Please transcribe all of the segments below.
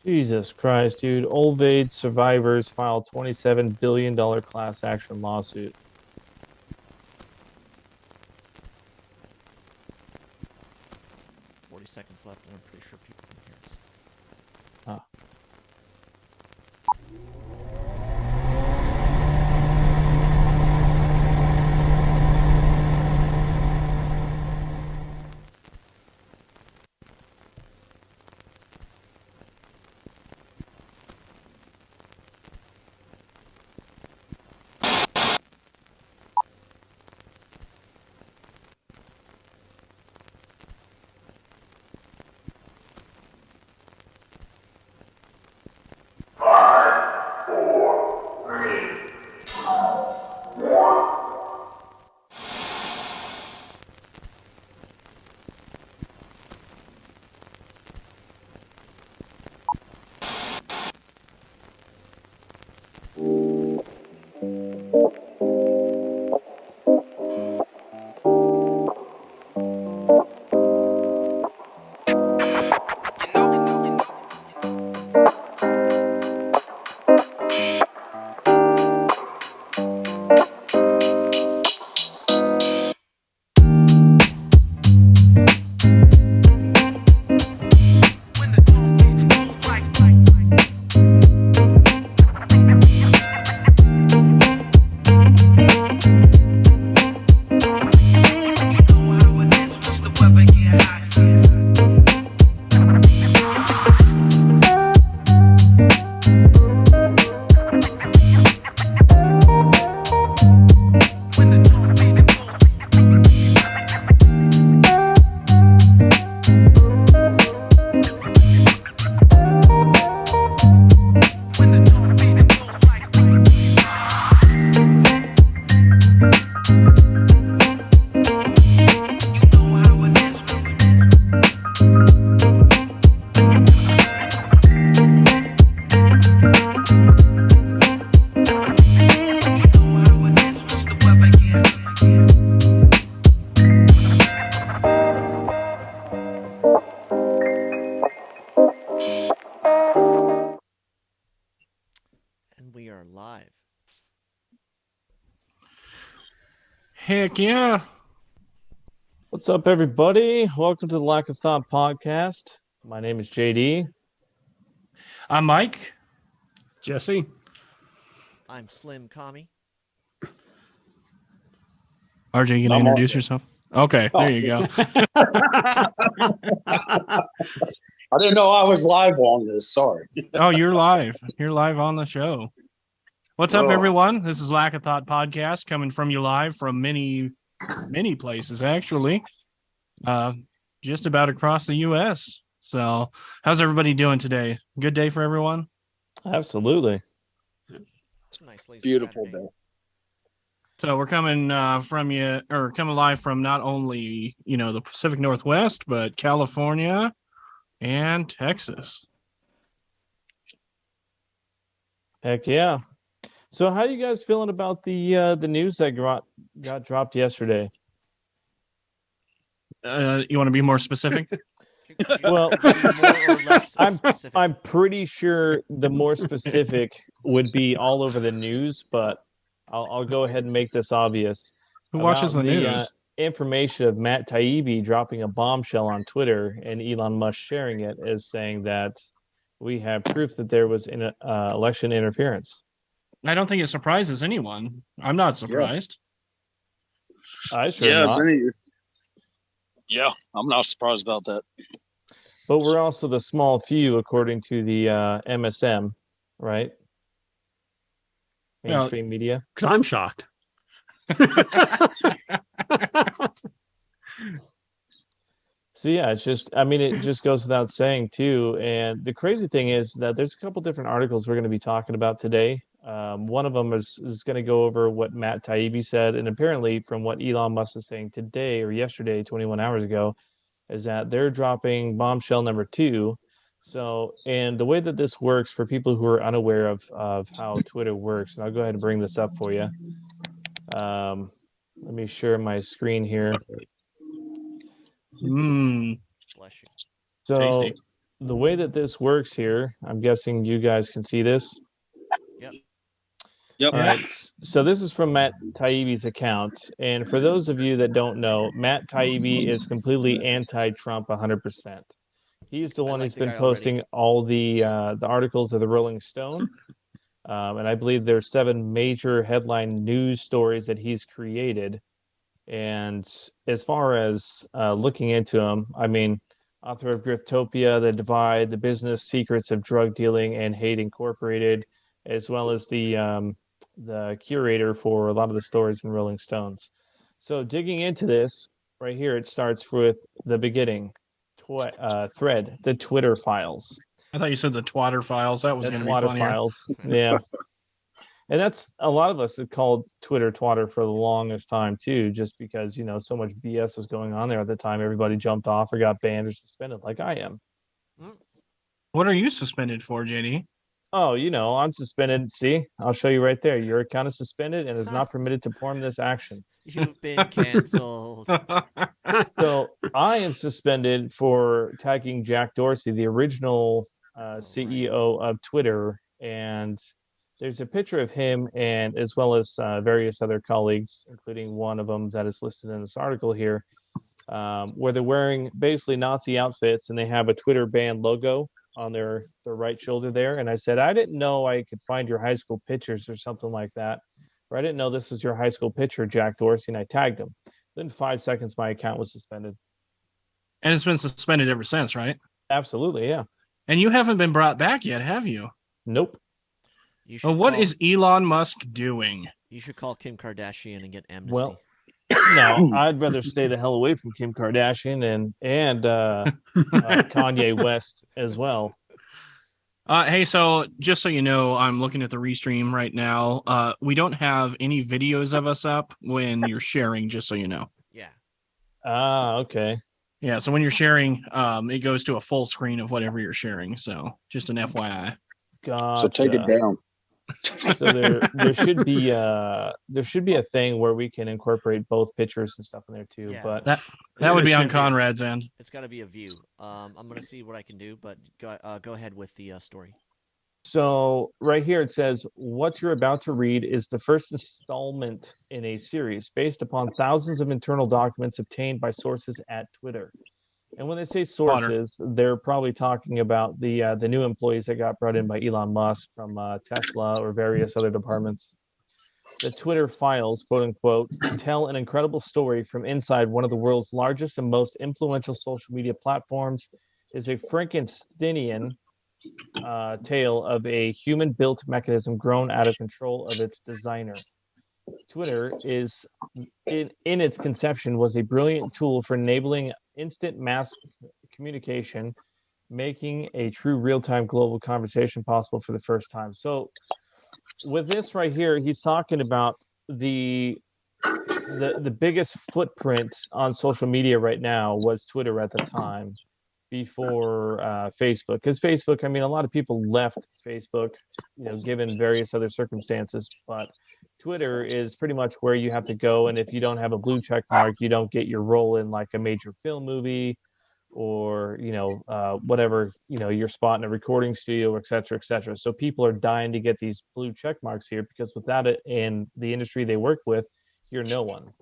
Jesus Christ, dude. Olvade survivors file $27 billion class action lawsuit. 40 seconds left, and I'm pretty sure people can hear us. Ah. And we are live. Heck yeah. What's up, everybody? Welcome to the Lack of Thought podcast. My name is JD. I'm Mike. Jesse. I'm Slim Kami. RJ, you gonna introduce yourself? Okay, there you go. I didn't know I was live on this. Sorry. Oh, you're live. You're live on the show. What's up, everyone? This is Lack of Thought podcast coming from you live from many places, actually. Just about across the U.S. So, how's everybody doing today? Good day for everyone? Absolutely. It's a nice, lazy Beautiful Saturday. day. So we're coming coming live from not only, the Pacific Northwest, but California and Texas. Heck yeah. So how you guys feeling about the news that got dropped yesterday? You want to be more specific? Well, Could you be more or less specific? I'm pretty sure the more specific would be all over the news, but I'll go ahead and make this obvious. Who watches the news? Information of Matt Taibbi dropping a bombshell on Twitter and Elon Musk sharing it is saying that we have proof that there was election interference. I don't think it surprises anyone. I'm not surprised. I sure am not. Yeah, I'm not surprised about that. But we're also the small few, according to the MSM, right? Mainstream media. Because I'm shocked. So yeah, it just goes without saying too. And the crazy thing is that there's a couple different articles we're going to be talking about today. One of them is going to go over what Matt Taibbi said, and apparently from what Elon Musk is saying today or yesterday, 21 hours ago, is that they're dropping bombshell number 2. So, and the way that this works for people who are unaware of how Twitter works, and I'll go ahead and bring this up for you. Let me share my screen here. Bless you. So Tasty. the way that this works here, I'm guessing you guys can see this. Yep. All right. So this is from Matt Taibbi's account. And for those of you that don't know, Matt Taibbi is completely anti-Trump 100%. He's the one who's been posting all the articles of the Rolling Stone. And I believe there's 7 major headline news stories that he's created. And as far as looking into him, I mean, author of Griftopia, The Divide, The Business Secrets of Drug Dealing and Hate Incorporated, as well as the curator for a lot of the stories in Rolling Stones. So digging into this, right here, it starts with the beginning thread, the Twitter files. I thought you said the Twatter files. That was going to be funnier. Files. Yeah. And that's a lot of us have called Twitter Twatter for the longest time too, just because, so much BS was going on there at the time. Everybody jumped off or got banned or suspended like I am. What are you suspended for, JD? Oh, I'm suspended. See, I'll show you right there. Your account is suspended and is not permitted to perform this action. You've been canceled. So I am suspended for tagging Jack Dorsey, the original CEO of Twitter, and there's a picture of him and as well as various other colleagues, including one of them that is listed in this article here, where they're wearing basically Nazi outfits and they have a Twitter ban logo on their right shoulder there. And I said, I didn't know I could find your high school pictures or something like that. Or I didn't know this was your high school picture, Jack Dorsey, and I tagged him. Then 5 seconds, my account was suspended. And it's been suspended ever since, right? Absolutely, yeah. And you haven't been brought back yet, have you? Nope. What is Elon Musk doing? You should call Kim Kardashian and get amnesty. Well, no, I'd rather stay the hell away from Kim Kardashian and Kanye West as well. Hey, so just so you know, I'm looking at the restream right now. We don't have any videos of us up when you're sharing, just so you know. Yeah. Okay. Yeah, so when you're sharing, it goes to a full screen of whatever you're sharing. So just an FYI. Gotcha. So take it down. So there should be a thing where we can incorporate both pictures and stuff in there too. Yeah. But that would be on Conrad's end. It's got to be a view. I'm gonna see what I can do, but go ahead with the story. So right here it says what you're about to read is the first installment in a series based upon thousands of internal documents obtained by sources at Twitter. And when they say sources, they're probably talking about the new employees that got brought in by Elon Musk from Tesla or various other departments. The Twitter files, quote unquote, tell an incredible story from inside one of the world's largest and most influential social media platforms. Is a Frankensteinian tale of a human-built mechanism grown out of control of its designer. Twitter is, in its conception, was a brilliant tool for enabling instant mass communication, making a true real-time global conversation possible for the first time. So with this right here, he's talking about the biggest footprint on social media right now was Twitter at the time before Facebook. Because Facebook, I mean, a lot of people left Facebook, given various other circumstances, but Twitter is pretty much where you have to go, and if you don't have a blue check mark, you don't get your role in like a major film movie or whatever, your spot in a recording studio, et cetera, et cetera. So people are dying to get these blue check marks here because without it in the industry they work with, you're no one.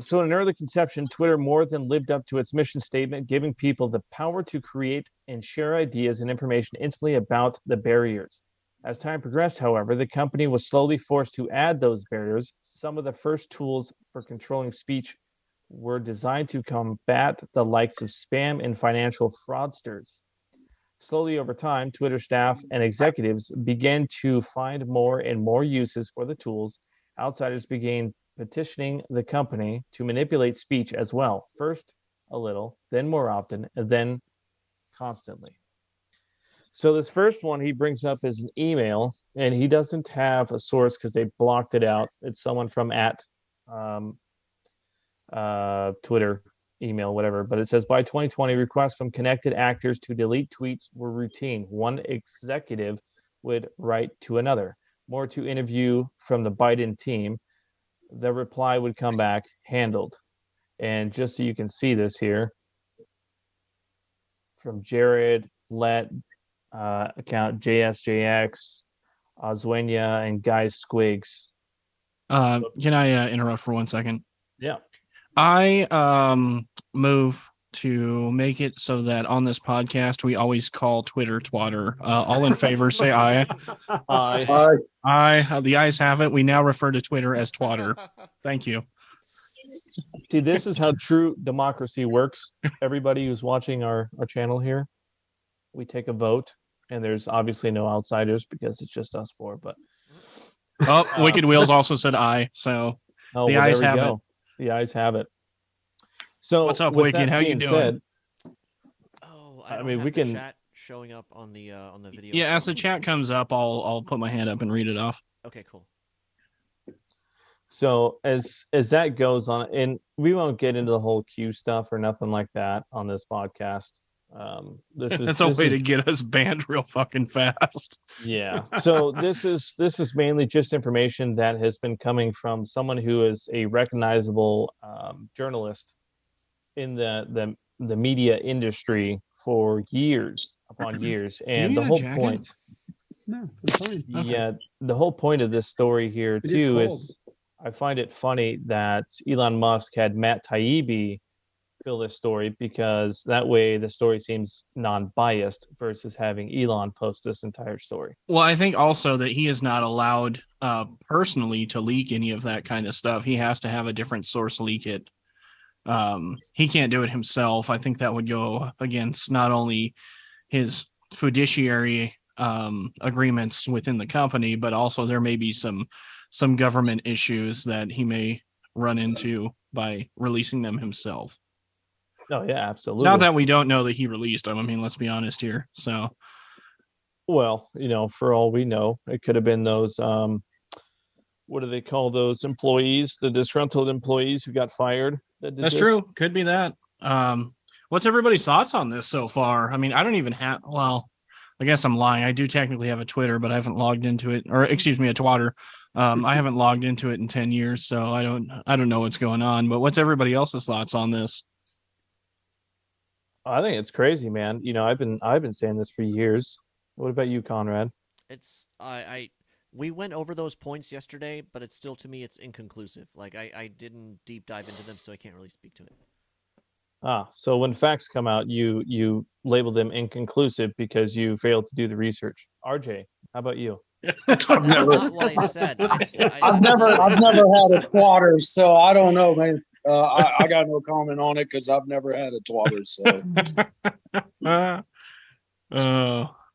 So in an early conception, Twitter more than lived up to its mission statement, giving people the power to create and share ideas and information instantly about the barriers. As time progressed, however, the company was slowly forced to add those barriers. Some of the first tools for controlling speech were designed to combat the likes of spam and financial fraudsters. Slowly over time, Twitter staff and executives began to find more and more uses for the tools. Outsiders began petitioning the company to manipulate speech as well. First a little, then more often, and then constantly. So this first one he brings up is an email, and he doesn't have a source because they blocked it out. It's someone from at Twitter, email, whatever. But it says, by 2020, requests from connected actors to delete tweets were routine. One executive would write to another. More to interview from the Biden team. The reply would come back, handled. And just so you can see this here, from Jared, Let, account JSJX, Zwenya, and Guy Squigs. Can I interrupt for 1 second? Yeah. I move to make it so that on this podcast we always call Twitter Twatter. All in favor, say aye. Aye. Aye. The ayes have it. We now refer to Twitter as Twatter. Thank you. See, this is how true democracy works. Everybody who's watching our channel here, we take a vote, and there's obviously no outsiders because it's just us four. But Wicked Wheels also said aye, so the ayes have it. The ayes have it. So what's up, Wicked? How you doing? I mean, we can chat showing up on the video. Yeah, as the chat comes up, I'll put my hand up and read it off. Okay, cool. So as that goes on, and we won't get into the whole Q stuff or nothing like that on this podcast. That's a way to get us banned real fucking fast. Yeah. So this is mainly just information that has been coming from someone who is a recognizable journalist in the media industry for years upon years, and the whole point. No, it's fine. Yeah, the whole point of this story here too is I find it funny that Elon Musk had Matt Taibbi fill this story, because that way the story seems non-biased versus having Elon post this entire story. Well, I think also that he is not allowed personally to leak any of that kind of stuff. He has to have a different source leak it. He can't do it himself. I think that would go against not only his fiduciary agreements within the company, but also there may be some government issues that he may run into by releasing them himself. Oh yeah, absolutely. Not that we don't know that he released them. I mean, let's be honest here. So, well, for all we know, it could have been those what do they call those employees? The disgruntled employees who got fired. That's true. Could be that. What's everybody's thoughts on this so far? I mean, I don't even have. Well, I guess I'm lying. I do technically have a Twitter, but I haven't logged into it, or excuse me, a Twatter. I haven't logged into it in 10 years, so I don't know what's going on. But what's everybody else's thoughts on this? I think it's crazy, man. I've been saying this for years. What about you, Conrad? It's we went over those points yesterday, but it's still, to me, it's inconclusive. Like I didn't deep dive into them, so I can't really speak to it. So when facts come out, you label them inconclusive because you failed to do the research. RJ, how about you? That's not what I said. I've never had a Twatter, so I don't know, man. I got no comment on it because I've never had a Twatter. So,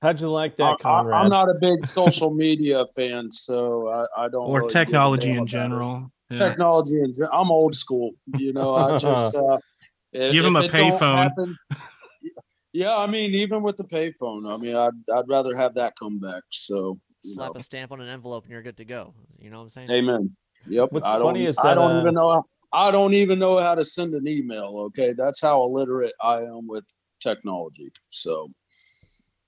how'd you like that, Conrad? I'm not a big social media fan, so I don't. Or really technology in general. Yeah. Technology in general. I'm old school. I just give him a payphone. Yeah, I mean, even with the payphone, I mean, I'd rather have that come back. So slap a stamp on an envelope and you're good to go. You know what I'm saying? Amen. Yep. What's funny is that, I don't even know how to send an email. Okay, that's how illiterate I am with technology. So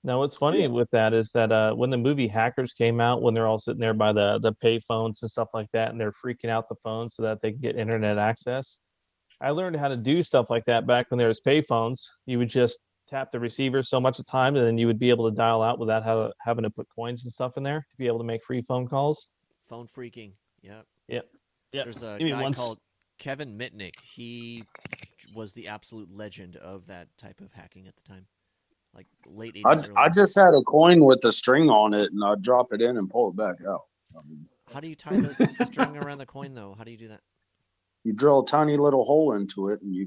now, what's funny with that is that when the movie Hackers came out, when they're all sitting there by the pay phones and stuff like that, and they're freaking out the phone so that they can get internet access, I learned how to do stuff like that back when there was pay phones. You would just tap the receiver so much of the time, and then you would be able to dial out without having to put coins and stuff in there to be able to make free phone calls. Phone freaking. Yep. Yep. There's a guy called Kevin Mitnick. He was the absolute legend of that type of hacking at the time. Like late 80s. I just had a coin with a string on it, and I'd drop it in and pull it back out. How do you tie the string around the coin, though? How do you do that? You drill a tiny little hole into it, and you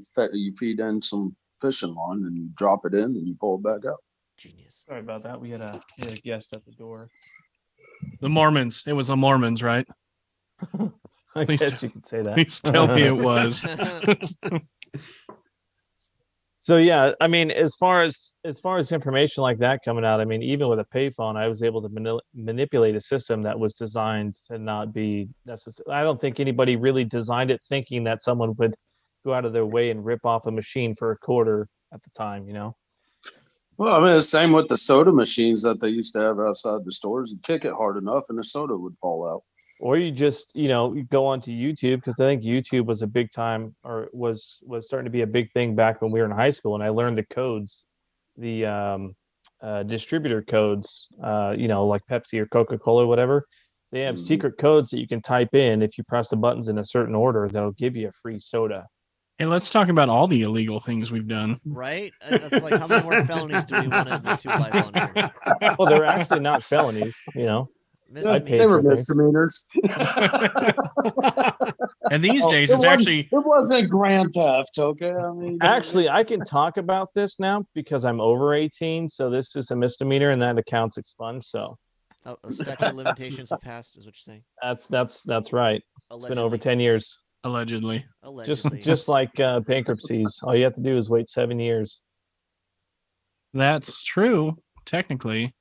feed in some fishing line, and you drop it in, and you pull it back out. Genius. Sorry about that. We had a guest at the door. The Mormons. It was the Mormons, right? I guess you could say that. Please tell me it was. So yeah, I mean, as far as information like that coming out, I mean, even with a payphone, I was able to manipulate a system that was designed to not be necessary. I don't think anybody really designed it thinking that someone would go out of their way and rip off a machine for a quarter at the time, Well, I mean, the same with the soda machines that they used to have outside the stores. You kick it hard enough, and the soda would fall out. Or you just, you go onto YouTube, because I think YouTube was a big time, or was starting to be a big thing back when we were in high school, and I learned the codes distributor codes, like Pepsi or Coca-Cola or whatever. They have secret codes that you can type in. If you press the buttons in a certain order, that'll give you a free soda. Hey, let's talk about all the illegal things we've done. Right? That's like, how many more felonies do we want to live on here? Well, they're actually not felonies, They were misdemeanors. And these days, it's actually... It wasn't grand theft, okay? I mean, Actually, I can talk about this now because I'm over 18, so this is a misdemeanor, and that account's expunged, so... Oh, statute of limitations have passed, is what you're saying? That's right. It's been over 10 years. Allegedly. Just like bankruptcies. All you have to do is wait 7 years. That's true, technically.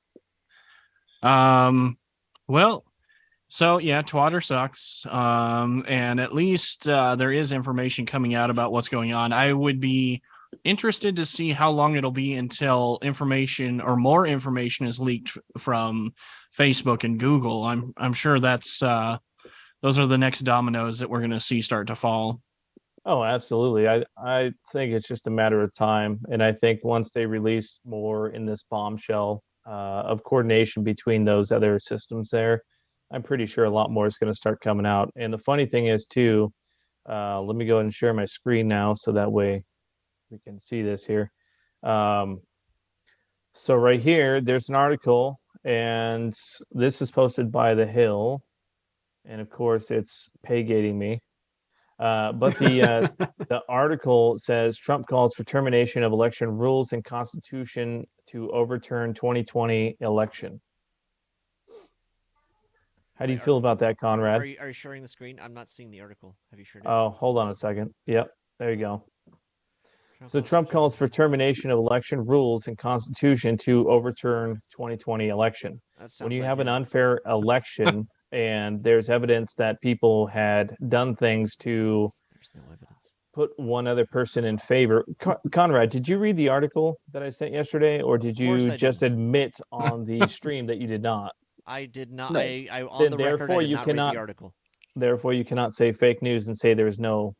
Well, so yeah, Twatter sucks. And at least there is information coming out about what's going on. I would be interested to see how long it'll be until information or more information is leaked from Facebook and Google. I'm sure that's those are the next dominoes that we're going to see start to fall. Oh, absolutely. I think it's just a matter of time. And I think once they release more in this bombshell of coordination between those other systems there, I'm pretty sure a lot more is going to start coming out. And the funny thing is, too, let me go ahead and share my screen now so that way we can see this here. So right here, there's an article, and this is posted by The Hill. And of course, it's pay-gating me. But the article says Trump calls for termination of election rules and constitution to overturn 2020 election. How do you feel about that, Conrad? Are you sharing the screen? I'm not seeing the article. Have you shared it? Oh, hold on a second. Yep, there you go. So Trump calls for termination of election rules and constitution to overturn 2020 election. When you have an unfair election and there's evidence that people had done things to put one other person in favor. Conrad, did you read the article that I sent yesterday, or did you just admit on the stream that you did not? I did not. No. On the record, I did not read the article. Therefore, you cannot say fake news and say there's no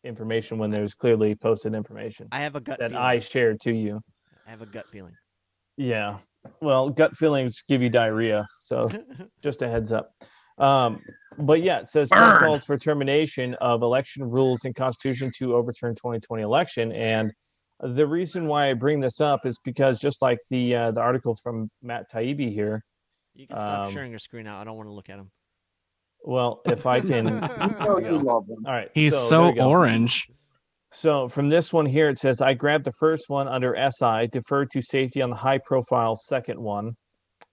information when there's clearly posted information. I have a gut that feeling. I shared to you. I have a gut feeling. Yeah. Well, gut feelings give you diarrhea, so just a heads up. But yeah, it says Trump calls for termination of election rules and constitution to overturn 2020 election. And the reason why I bring this up is because just like the article from Matt Taibbi here. You can stop sharing your screen now. I don't want to look at him. Well, if I can. All right. He's so orange. So from this one here, it says, I grabbed the first one under SI, deferred to safety on the high-profile second one.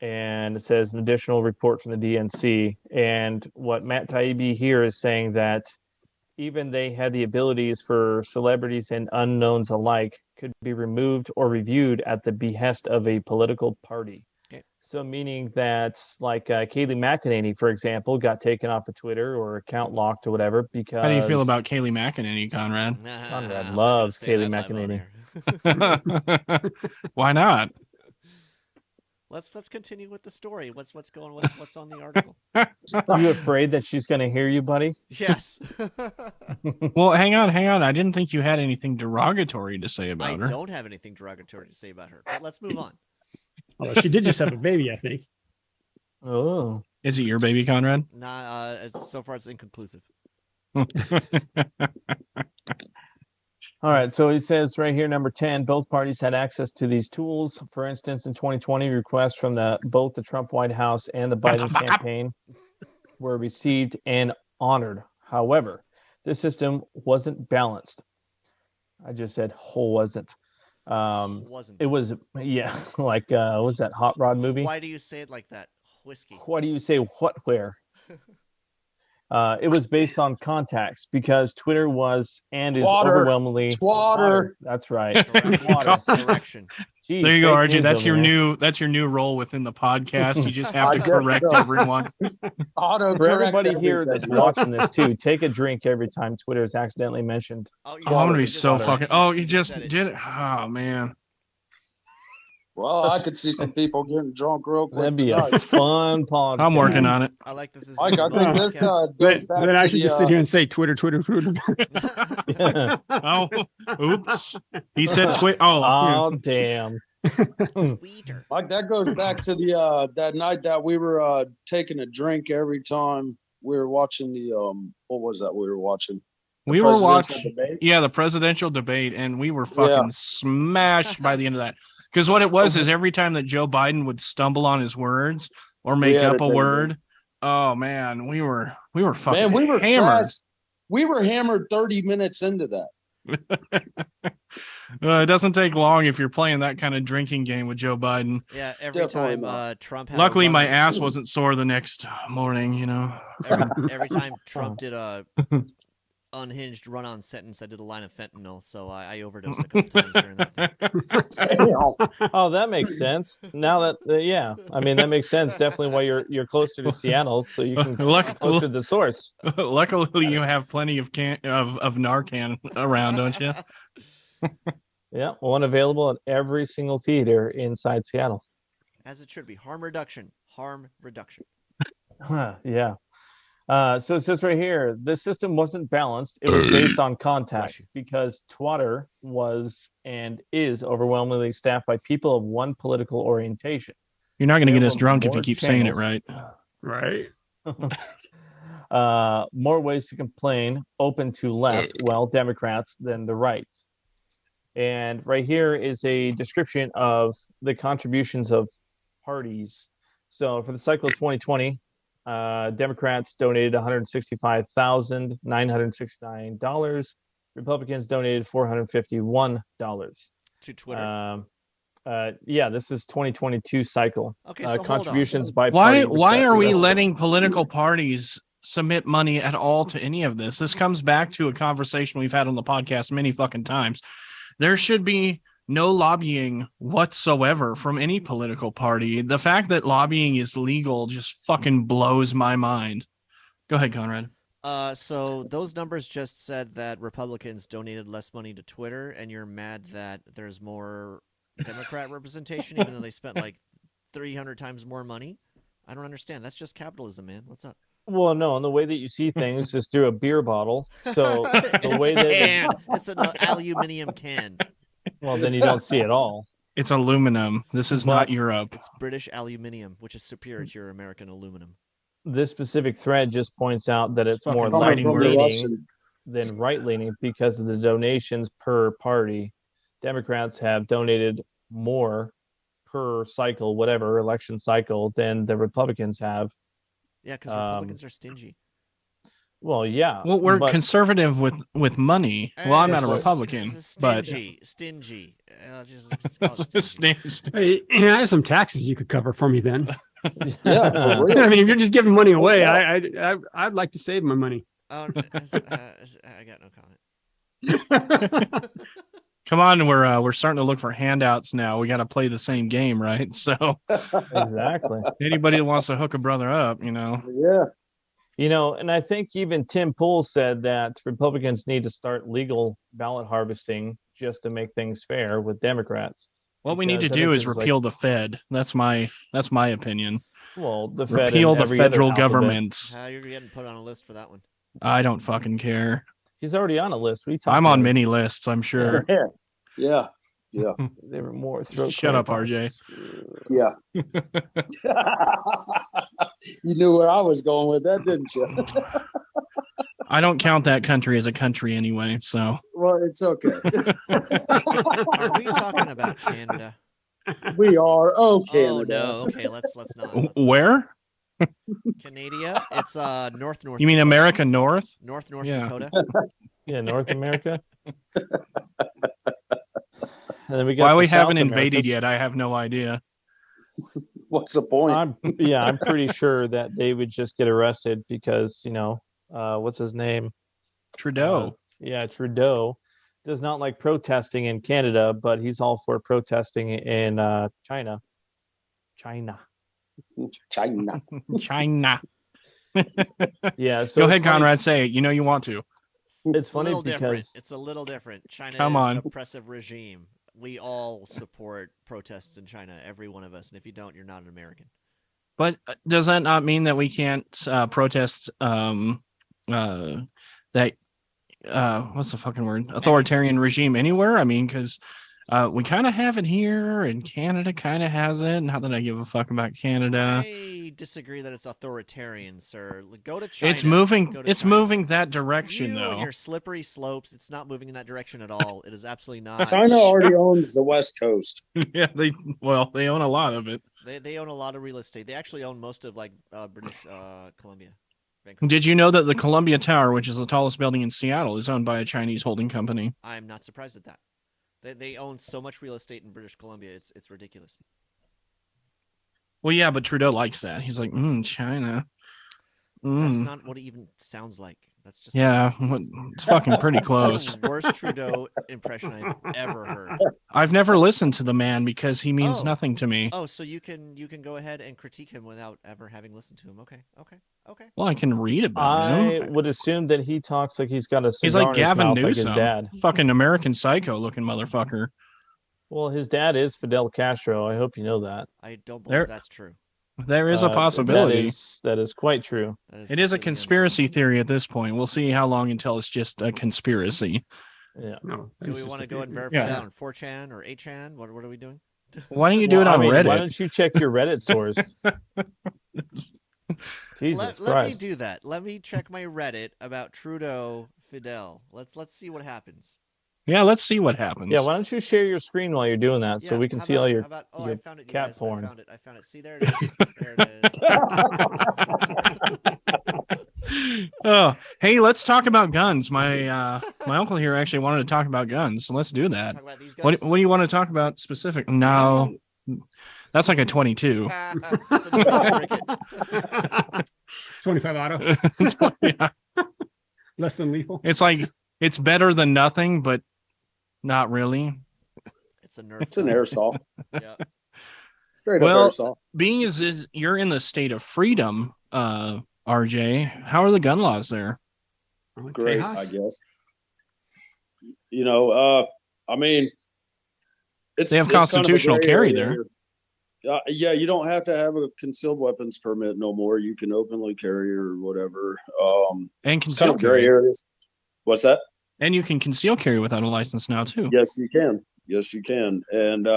And it says an additional report from the DNC. And what Matt Taibbi here is saying that even they had the abilities for celebrities and unknowns alike could be removed or reviewed at the behest of a political party. Okay. So meaning that like Kayleigh McEnany, for example, got taken off of Twitter or account locked or whatever because... How do you feel about Kayleigh McEnany, Conrad? Conrad loves Kayleigh McEnany. Why not? Let's continue with the story. What's on the article? Are you afraid that she's going to hear you, buddy? Yes. Well, hang on. I didn't think you had anything derogatory to say about her. I don't have anything derogatory to say about her. But let's move on. Oh, she did just have a baby, I think. Oh, is it your baby, Conrad? Nah. So far, it's inconclusive. All right, so he says right here, number 10, both parties had access to these tools. For instance, in 2020, requests from both the Trump White House and the Biden campaign were received and honored. However, this system wasn't balanced. I just said wasn't. Wasn't. It was, yeah, like, what was that Hot Rod movie? Why do you say it like that? Whiskey. Why do you say what, where? It was based on contacts because Twitter was and is overwhelmingly water. That's right. Water. Correction. Jeez, there you go, RJ. That's your new role within the podcast. You just have to correct everyone. For everybody here that's watching this too, take a drink every time Twitter is accidentally mentioned. I'm gonna be so fucking. Oh, you just did it. Oh man. Well, I could see some people getting drunk real quick. That'd be a tonight. fun podcast. I'm working on it. I like that this is Mike, I a think this podcast. goes back Then I to should the, just sit here and say Twitter. Yeah. Oh, oops. He said Oh, Oh, damn. Tweeter. Mike, that goes back to the that night that we were taking a drink every time we were watching the what was that we were watching? The we were presidential watching, debate? yeah, the presidential debate, and we were fucking smashed by the end of that. Because what it was is every time that Joe Biden would stumble on his words or make had up to a take a word, oh man, we were fucking Man, we were hammered. trashed. We were hammered 30 minutes into that. It doesn't take long if you're playing that kind of drinking game with Joe Biden. Yeah, every Definitely time not. Trump had Luckily, a my run- ass wasn't sore the next morning. every time Trump did a unhinged run-on sentence, I did a line of fentanyl, so I overdosed a couple times during that thing. Oh, that makes sense. Now that, yeah, I mean, that makes sense. Definitely why you're closer to Seattle, so you can get closer to the source. Luckily, you have plenty of Narcan around, don't you? Yeah, one available at every single theater inside Seattle. As it should be. Harm reduction. Harm reduction. Yeah. So it says right here, this system wasn't balanced. It was based on contact because Twitter was and is overwhelmingly staffed by people of one political orientation. You're not going to get There us were drunk if you more keep saying it channels. right. Right. More ways to complain open to left, well, Democrats than the right. And right here is a description of the contributions of parties. So for the cycle of 2020, Democrats donated $165,969. Republicans donated $451. To Twitter. Yeah, this is 2022 cycle. Okay, so hold Contributions on. by Why party are we respectively. letting political parties submit money at all to any of this? This comes back to a conversation we've had on the podcast many fucking times. There should be no lobbying whatsoever from any political party. The fact that lobbying is legal just fucking blows my mind. Go ahead, Conrad. So those numbers just said that Republicans donated less money to Twitter, and you're mad that there's more Democrat representation, even though they spent like 300 times more money? I don't understand. That's just capitalism, man. What's up? Well, no, and the way that you see things is through a beer bottle. So the It's way a that, can. It's an aluminum can. well, then you don't see it all. It's aluminum. This is not Europe. It's British aluminium, which is superior to your American aluminum. This specific thread just points out that it's more fucking fighting left-leaning words. than right-leaning because of the donations per party. Democrats have donated more per cycle, whatever election cycle, than the Republicans have. Yeah, because Republicans are stingy. Well, yeah. Well, we're but- conservative with money. Well, I'm not a Republican, but Stingy. Just call it stingy. Hey, I have some taxes you could cover for me then. Yeah, for real. I mean, if you're just giving money away, I'd like to save my money. I got no comment. come on, we're starting to look for handouts now. We got to play the same game, right? So Exactly. anybody that wants to hook a brother up, Yeah. You know, and I think even Tim Pool said that Republicans need to start legal ballot harvesting just to make things fair with Democrats. what we need to Because I do think is there's, like- repeal the Fed. That's my opinion. Well, the Fed Repeal and the every other federal alphabet. government. You're getting put on a list for that one. I don't fucking care. He's already on a list. What are you talking I'm on about? many lists, I'm sure. Yeah. Yeah. There were more throat Shut up, clearing RJ. Yeah. You knew where I was going with that, didn't you? I don't count that country as a country anyway, so Well, it's okay. Are we talking about Canada? We are. Oh, Canada. Oh no. Okay, let's not. Let's not. where? Canada. It's North. You mean Dakota. America North? North Yeah. Dakota. Yeah, North America. And then we got Why the we South haven't invaded Americas. yet, I have no idea. What's the point? I'm pretty sure that they would just get arrested because, what's his name? Trudeau. Trudeau does not like protesting in Canada, but he's all for protesting in China. China. China. China. Yeah. So Go it's ahead, funny- Conrad, say it. You know you want to. It's a funny little different. because- It's a little different. China Come is on. an oppressive regime. we all support protests in China, every one of us. And if you don't, you're not an American. But does that not mean that we can't protest that what's the fucking word? Authoritarian regime anywhere? I mean, because we kind of have it here, and Canada kind of has it. Not that I give a fuck about Canada. I disagree that it's authoritarian, sir. Go to China. It's moving. Go to It's China. moving that direction, You and though. your slippery slopes. It's not moving in that direction at all. It is absolutely not. China already owns the West Coast. Yeah, they own a lot of it. They own a lot of real estate. They actually own most of like British Columbia. Vancouver. Did you know that the Columbia Tower, which is the tallest building in Seattle, is owned by a Chinese holding company? I'm not surprised at that. They own so much real estate in British Columbia. It's ridiculous. Well, yeah, but Trudeau likes that. He's like, China. That's not what it even sounds like. That's just Yeah, it's fucking pretty close. That's the worst Trudeau impression I've ever heard. I've never listened to the man because he means Oh. nothing to me. Oh, so you can go ahead and critique him without ever having listened to him. Okay. Well, I can read about I him. would assume that he talks like he's got a He's cigar like in his Gavin mouth, like his Newsom, dad. fucking American Psycho looking motherfucker. Well, his dad is Fidel Castro. I hope you know that. I don't There- believe that's true. There is a possibility. That is quite true. It is a completely conspiracy untrue. theory at this point. We'll see how long until it's just a conspiracy. Yeah. No. Do it's we just want to a go and theory. verify Yeah. that on 4chan or 8chan? What are we doing? Why don't you do it Well, on I mean, Reddit? Why don't you check your Reddit source? Jesus Let me Christ. do that. Let me check my Reddit about Trudeau Fidel. Let's see what happens. Yeah, let's see what happens. Yeah, why don't you share your screen while you're doing that so Yeah, we can how see all about- your how about- oh, your I found it, you cat guys. porn. I found it. See, there it is. There it is. Oh, hey, let's talk about guns. My uncle here actually wanted to talk about guns, so let's do that. Talk about these What guys. do you want to talk about specific? No, that's like a 22. It's a cricket. 25 auto, Yeah. less than lethal. It's like it's better than nothing, but not really. It's a Nerf. It's an gun. airsoft. Yeah. Straight Well, up airsoft. Being as you're in the state of freedom, RJ, how are the gun laws there? Great, Tejas? I guess. You know, I mean, it's They have it's kind of a constitutional gray carry area. there. Yeah, you don't have to have a concealed weapons permit no more. You can openly carry or whatever. And It's kind conceal of gray carry. areas. What's that? And you can conceal carry without a license now too. Yes, you can. Yes, you can. And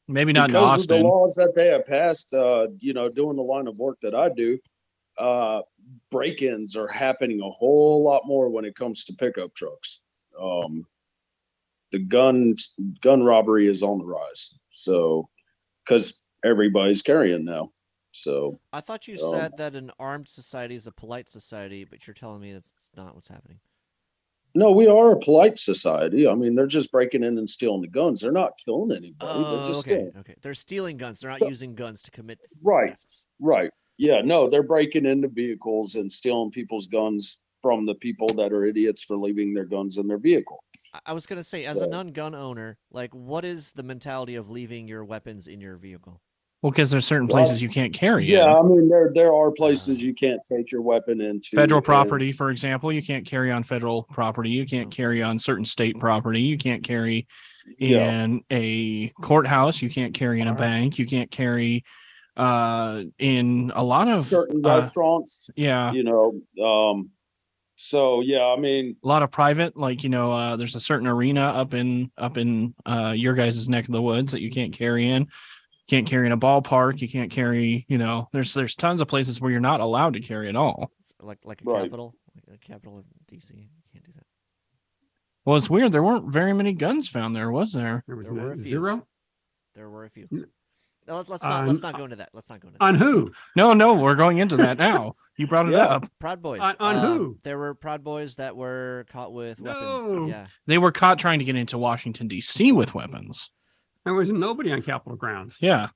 Maybe not in because of the Austin. laws that they have passed, you know, doing the line of work that I do, break-ins are happening a whole lot more when it comes to pickup trucks. The gun robbery is on the rise. So, because everybody's carrying now. So, I thought you said that an armed society is a polite society, but you're telling me that's not what's happening. no, we are a polite society. I mean, they're just breaking in and stealing the guns. They're not killing anybody. Oh, They're just okay. stealing. Okay. They're stealing guns. They're not using guns to commit Right. thefts. Right. Yeah, no, they're breaking into vehicles and stealing people's guns from the people that are idiots for leaving their guns in their vehicle. I was gonna say, as a non-gun owner, like, what is the mentality of leaving your weapons in your vehicle? Well, because there's certain Well, places you can't carry. Yeah, in. I mean there are places you can't take your weapon into. Federal and- property, for example, you can't carry on federal property. You can't carry on certain state property. You can't carry Yeah, in a courthouse. You can't carry in a bank. You can't carry in a lot of certain restaurants, yeah, you know. So yeah, I mean, a lot of private, like there's a certain arena up in your guys' neck of the woods that you can't carry in. Can't carry in a ballpark. You can't carry. There's tons of places where you're not allowed to carry at all. Like a Right. capital, like a capital of DC. You can't do that. Well, it's weird. There weren't very many guns found there, was there? There was There were a no, few. 0 There were a few. Mm. No, let's On- not go into that. Let's not go into that. on who? No, we're going into that now. You brought it Yeah. up. Proud Boys. On who? There were Proud Boys that were caught with No. weapons. Yeah. They were caught trying to get into Washington, D.C. with weapons. There was nobody on Capitol grounds Yeah.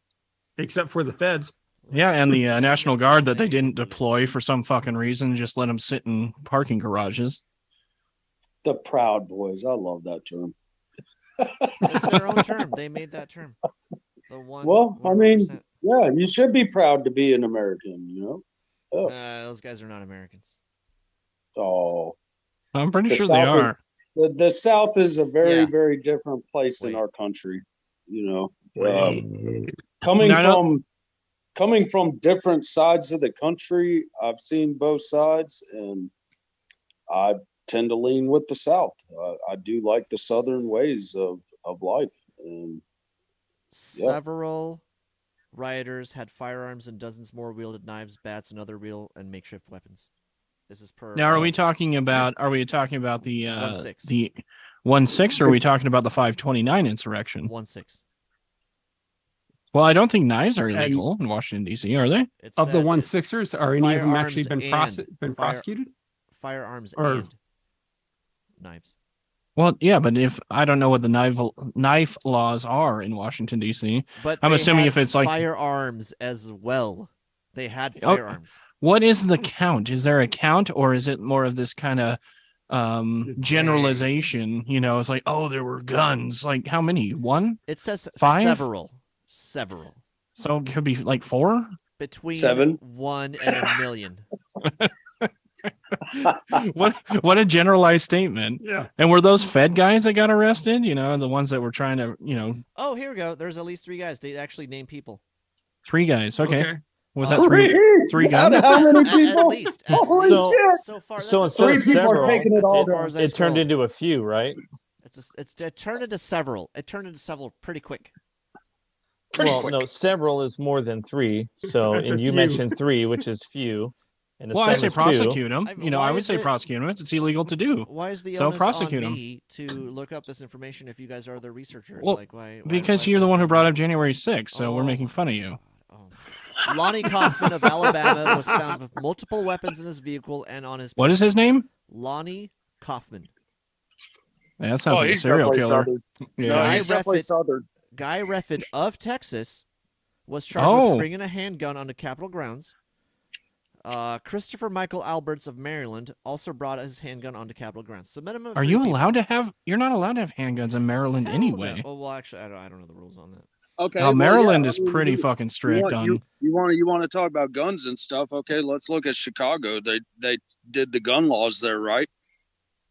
except for the feds. Yeah, and the National Guard that they didn't deploy for some fucking reason, just let them sit in parking garages. the Proud Boys. I love that term. It's their own term. They made that term. The one. Well, I mean, 1%. Yeah, you should be proud to be an American. You know. Those guys are not Americans. Oh, I'm pretty the sure they South are. is The South is a very, Yeah. very different place in Wait. our country. You know, Wait. coming No, no. from coming from different sides of the country, I've seen both sides, and I tend to lean with the South. I do like the Southern ways of life, and Several rioters had firearms and dozens more wielded knives, bats, and other real and makeshift weapons. This is per. Now, are we talking about the 1-6. the 1-6, or are we talking about the 529 insurrection? 1-6? Well, I don't think knives are illegal in Washington D.C., are they? It Of the said 1-6ers, are any of them actually been firearms and been fire- prosecuted? Firearms Or- and knives. Well, yeah, but if I don't know what the knife laws are in Washington D.C., But I'm they assuming had if it's like- firearms as well. They had Oh, firearms. what is the count? Is there a count, or is it more of this kind of generalization? You know, it's like, oh, there were guns. Like, how many? One? It says 5? several. So it could be like 4? Between 7. 1 and a million. What a generalized statement. Yeah. And were those Fed guys that got arrested? You know, the ones that were trying to, Oh, here we go. There's at least 3 guys. They actually named people. 3 guys. Okay. Was that Oh, 3 guns? How many At people? least. Holy So- shit! So far, that's So as instead far of as I several, scroll. taking it That's all as far as I It turned scroll. into a few, right? It turned into several. It turned into several pretty quick. No, several is more than 3. So, That's a and you few. mentioned 3, which is few. And the Well, I same say is 2. prosecute them. I- You know, why I would is say it- prosecute them. It's illegal to do. Why is the So onus prosecute on 'em. me to look up this information if you guys are the researchers? Well, like, why? Because why you're the is one who that- brought up January 6th, so we're Oh making my fun of you. God. Oh. Lonnie Kaufman of Alabama was found with multiple weapons in his vehicle and on his. What is his name? Lonnie Kaufman. Yeah, that sounds like a he's serial definitely killer. Southern. Yeah. No, Guy he's definitely Reffitt- Southern. Guy Reffitt of Texas was charged Oh. with bringing a handgun onto Capitol grounds. Christopher Michael Alberts of Maryland also brought his handgun onto Capitol grounds. So minimum. of Are 3 you people. allowed to have? You're not allowed to have handguns in Maryland Hell no. anyway. Oh well, actually, I don't know the rules on that. Okay, Now, well, Maryland yeah, is I mean, pretty you- fucking strict on. you want to talk about guns and stuff? Okay, let's look at Chicago. They did the gun laws there, right?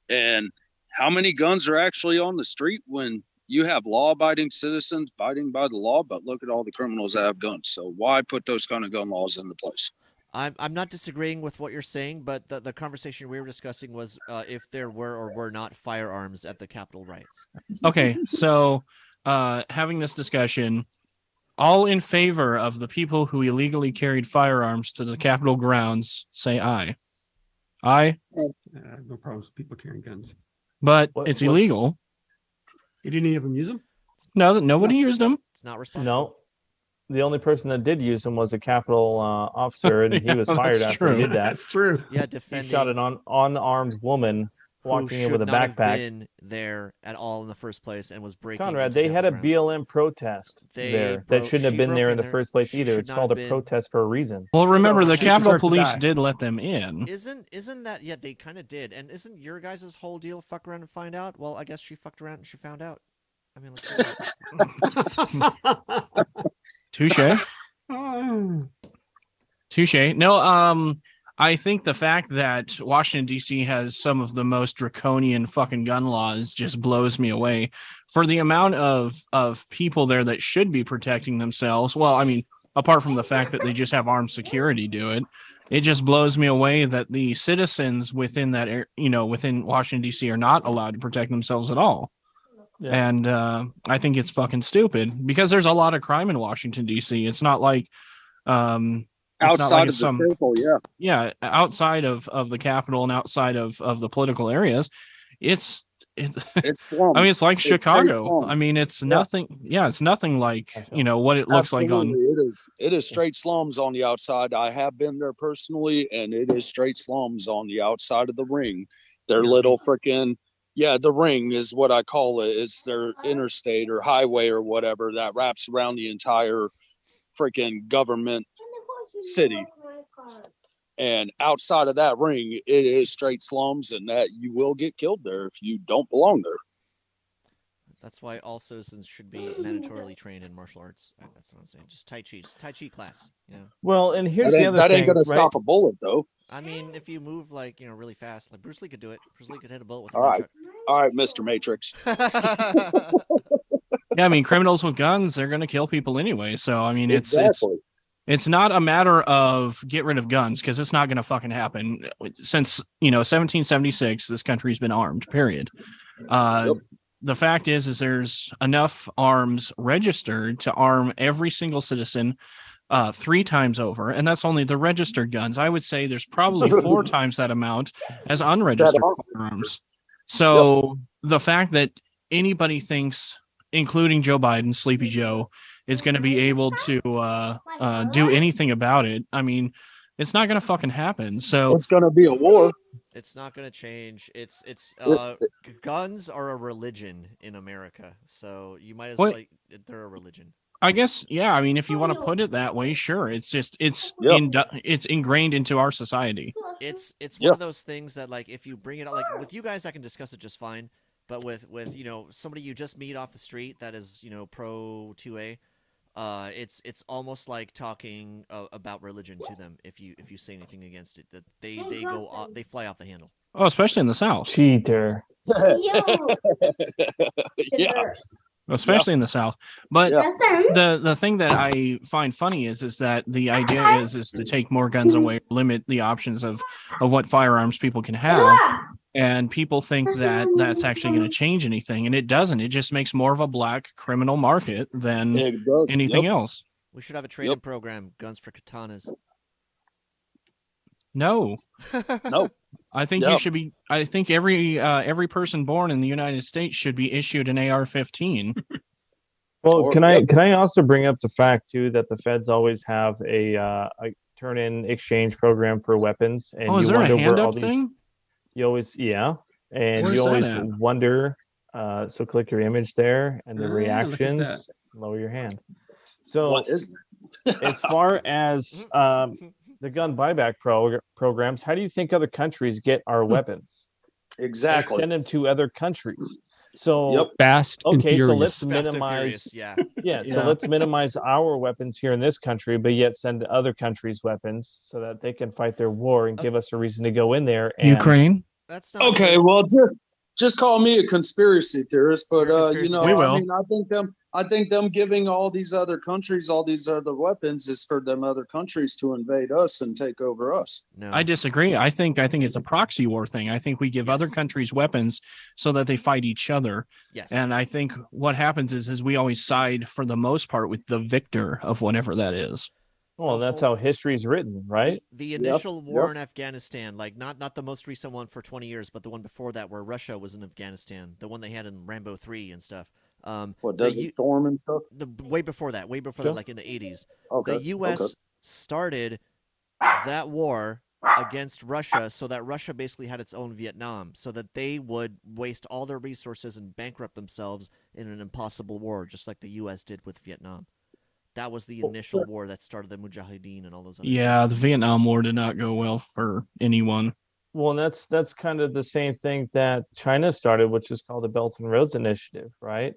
And how many guns are actually on the street when you have law-abiding citizens abiding by the law? But look at all the criminals that have guns. So why put those kind of gun laws into place? I'm not disagreeing with what you're saying, but the conversation we were discussing was if there were or were not firearms at the Capitol riots. Okay, so having this discussion, all in favor of the people who illegally carried firearms to the Capitol grounds, say aye. Aye, No problems with people carrying guns. but What- it's what's- illegal. Did any of them use them? No, nobody used them. It's not responsible. No. The only person that did use them was a Capitol officer, and Yeah, he was fired that's after he true. did that. That's true. Yeah, He defending shot an unarmed woman who walking in should with a not have backpack. been there at all in the first place and was breaking. Conrad, into they had a Capitol grounds. BLM protest They there broke- that shouldn't have she been broke there in in the there. first place She either. should It's not called have a been- protest for a reason. Well, remember, the she Capitol deserved to Police die. did let them in. Isn't that? Yeah, they kind of did. And isn't your guys' whole deal fuck around and find out? Well, I guess she fucked around and she found out. I mean, let's be honest. Touche. Oh. Touche. No, I think the fact that Washington, D.C. has some of the most draconian fucking gun laws just blows me away. For the amount of people there that should be protecting themselves, well, I mean, apart from the fact that they just have armed security do it, it just blows me away that the citizens within that, within Washington, D.C. are not allowed to protect themselves at all. Yeah. And I think it's fucking stupid because there's a lot of crime in Washington, D.C. It's not like it's not Outside like of it's the circle, yeah. outside of the Capitol and outside of the political areas, it's It's slums. I mean, it's like straight Chicago. I slums. mean, it's nothing. Yeah, it's nothing like what it looks like on. Absolutely, it is straight slums on the outside. I have been there personally, and it is straight slums on the outside of the ring. Their little freaking the ring is what I call it. It's their interstate or highway or whatever that wraps around the entire freaking government city. And outside of that ring, it is straight slums, and that you will get killed there if you don't belong there. That's why all citizens should be mandatorily trained in martial arts. That's what I'm saying. Just Tai Chi class. You know. Well, and here's the other That thing. ain't gonna right? stop a bullet, though. I mean, if you move like really fast, like Bruce Lee could do it. Bruce Lee could hit a bullet with a All right. nunchuck. All right, Mr. Matrix. Yeah, I mean, criminals with guns, they're going to kill people anyway. So, I mean, Exactly. it's not a matter of get rid of guns because it's not going to fucking happen. Since, 1776, this country's been armed, period. Yep. The fact is there's enough arms registered to arm every single citizen 3 times over, and that's only the registered guns. I would say there's probably 4 times that amount as unregistered firearms. So the fact that anybody thinks, including Joe Biden, Sleepy Joe, is going to be able to do anything about it, I mean, it's not going to fucking happen. So It's going to be a war. It's not going to change. Guns are a religion in America, so you might as well. They're a religion. I guess, yeah. I mean, if you want to put it that way, sure. It's just it's ingrained into our society. It's one of those things that, like, if you bring it up, like with you guys, I can discuss it just fine. But with somebody you just meet off the street that is pro 2A, it's almost like talking about religion to them if you say anything against it, that they fly off the handle. Oh, especially in the South. Cheater. Yeah. Especially in the South. But the thing that I find funny is that the idea is to take more guns away, limit the options of what firearms people can have. And people think that that's actually going to change anything, and it doesn't. It just makes more of a black criminal market than anything else. We should have a trade-in program, guns for katanas. No. No. I think you should be. I think every person born in the United States should be issued an AR-15. Well, can I also bring up the fact too that the feds always have a turn-in exchange program for weapons, and is you there a wonder where all hand-up these. thing? You always, and Where's you always that at? wonder. So click your image there, and the Look at reactions. Lower your hand. So What is as far as the gun buyback programs, how do you think other countries get our weapons? exactly? They send them to other countries. So Fast and okay, so furious. let's Fast and minimize. Furious, Yeah, Yeah. so let's minimize our weapons here in this country, but yet send other countries weapons so that they can fight their war and give us a reason to go in there. And Ukraine. That's not Okay, well, just call me a conspiracy theorist, but You're a conspiracy We will. I mean, I think them giving all these other countries all these other weapons is for them other countries to invade us and take over us. No. I disagree. I think it's a proxy war thing. I think we give other Yes. countries weapons so that they fight each other. Yes. And I think what happens is we always side for the most part with the victor of whatever that is. well, that's how history's written, right? The initial war in Afghanistan, like not the most recent one for 20 years, but the one before that where Russia was in Afghanistan, the one they had in Rambo 3 and stuff. What does it storm and stuff? Way before that, like in the 80s. Okay. The U.S. started that war against Russia so that Russia basically had its own Vietnam, so that they would waste all their resources and bankrupt themselves in an impossible war, just like the U.S. did with Vietnam. That was the initial war that started the Mujahideen and all those other Yeah, the Vietnam War did not go well for anyone. Well, and that's kind of the same thing that China started, which is called the Belt and Roads Initiative, right?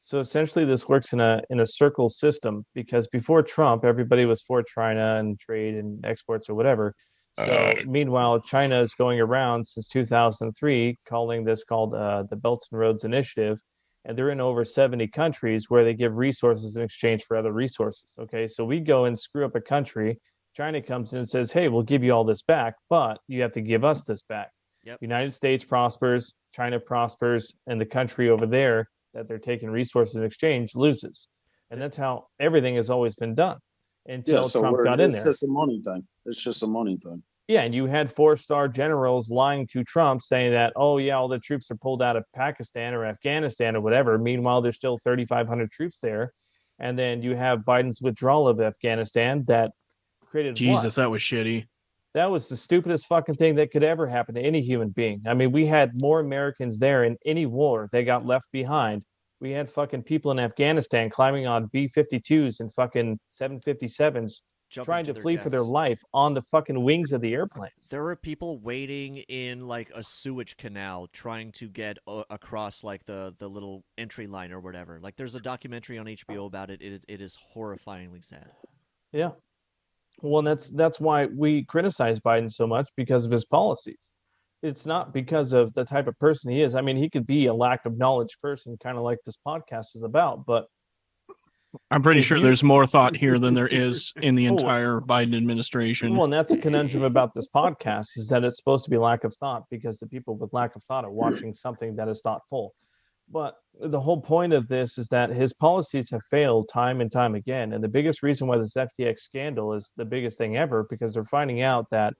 So essentially, this works in a circle system because before Trump, everybody was for China and trade and exports or whatever. So meanwhile, China is going around since 2003, calling this called the Belt and Roads Initiative, and they're in over 70 countries where they give resources in exchange for other resources. Okay, so we go and screw up a country. China comes in and says, hey, we'll give you all this back, but you have to give us this back. Yep. United States prospers, China prospers, and the country over there that they're taking resources in exchange loses. And that's how everything has always been done until Trump got in there. It's just a money thing. It's just a money thing. Yeah, and you had 4-star generals lying to Trump saying that, oh, yeah, all the troops are pulled out of Pakistan or Afghanistan or whatever. Meanwhile, there's still 3,500 troops there. And then you have Biden's withdrawal of Afghanistan that created Jesus, what? that was shitty. That was the stupidest fucking thing that could ever happen to any human being. I mean, we had more Americans there in any war that got left behind. We had fucking people in Afghanistan climbing on B-52s and fucking 757s trying to flee for their life on the fucking wings of the airplanes. There were people waiting in like a sewage canal trying to get across like the little entry line or whatever. Like there's a documentary on HBO about it. It is horrifyingly sad. Yeah. Well, and that's why we criticize Biden so much because of his policies. it's not because of the type of person he is. I mean, he could be a lack of knowledge person, kind of like this podcast is about, but I'm pretty If sure you- there's more thought here than there is in the Oh. entire Biden administration. well, and that's the conundrum about this podcast is that it's supposed to be lack of thought because the people with lack of thought are watching something that is thoughtful. But the whole point of this is that his policies have failed time and time again. And the biggest reason why this FTX scandal is the biggest thing ever, because they're finding out that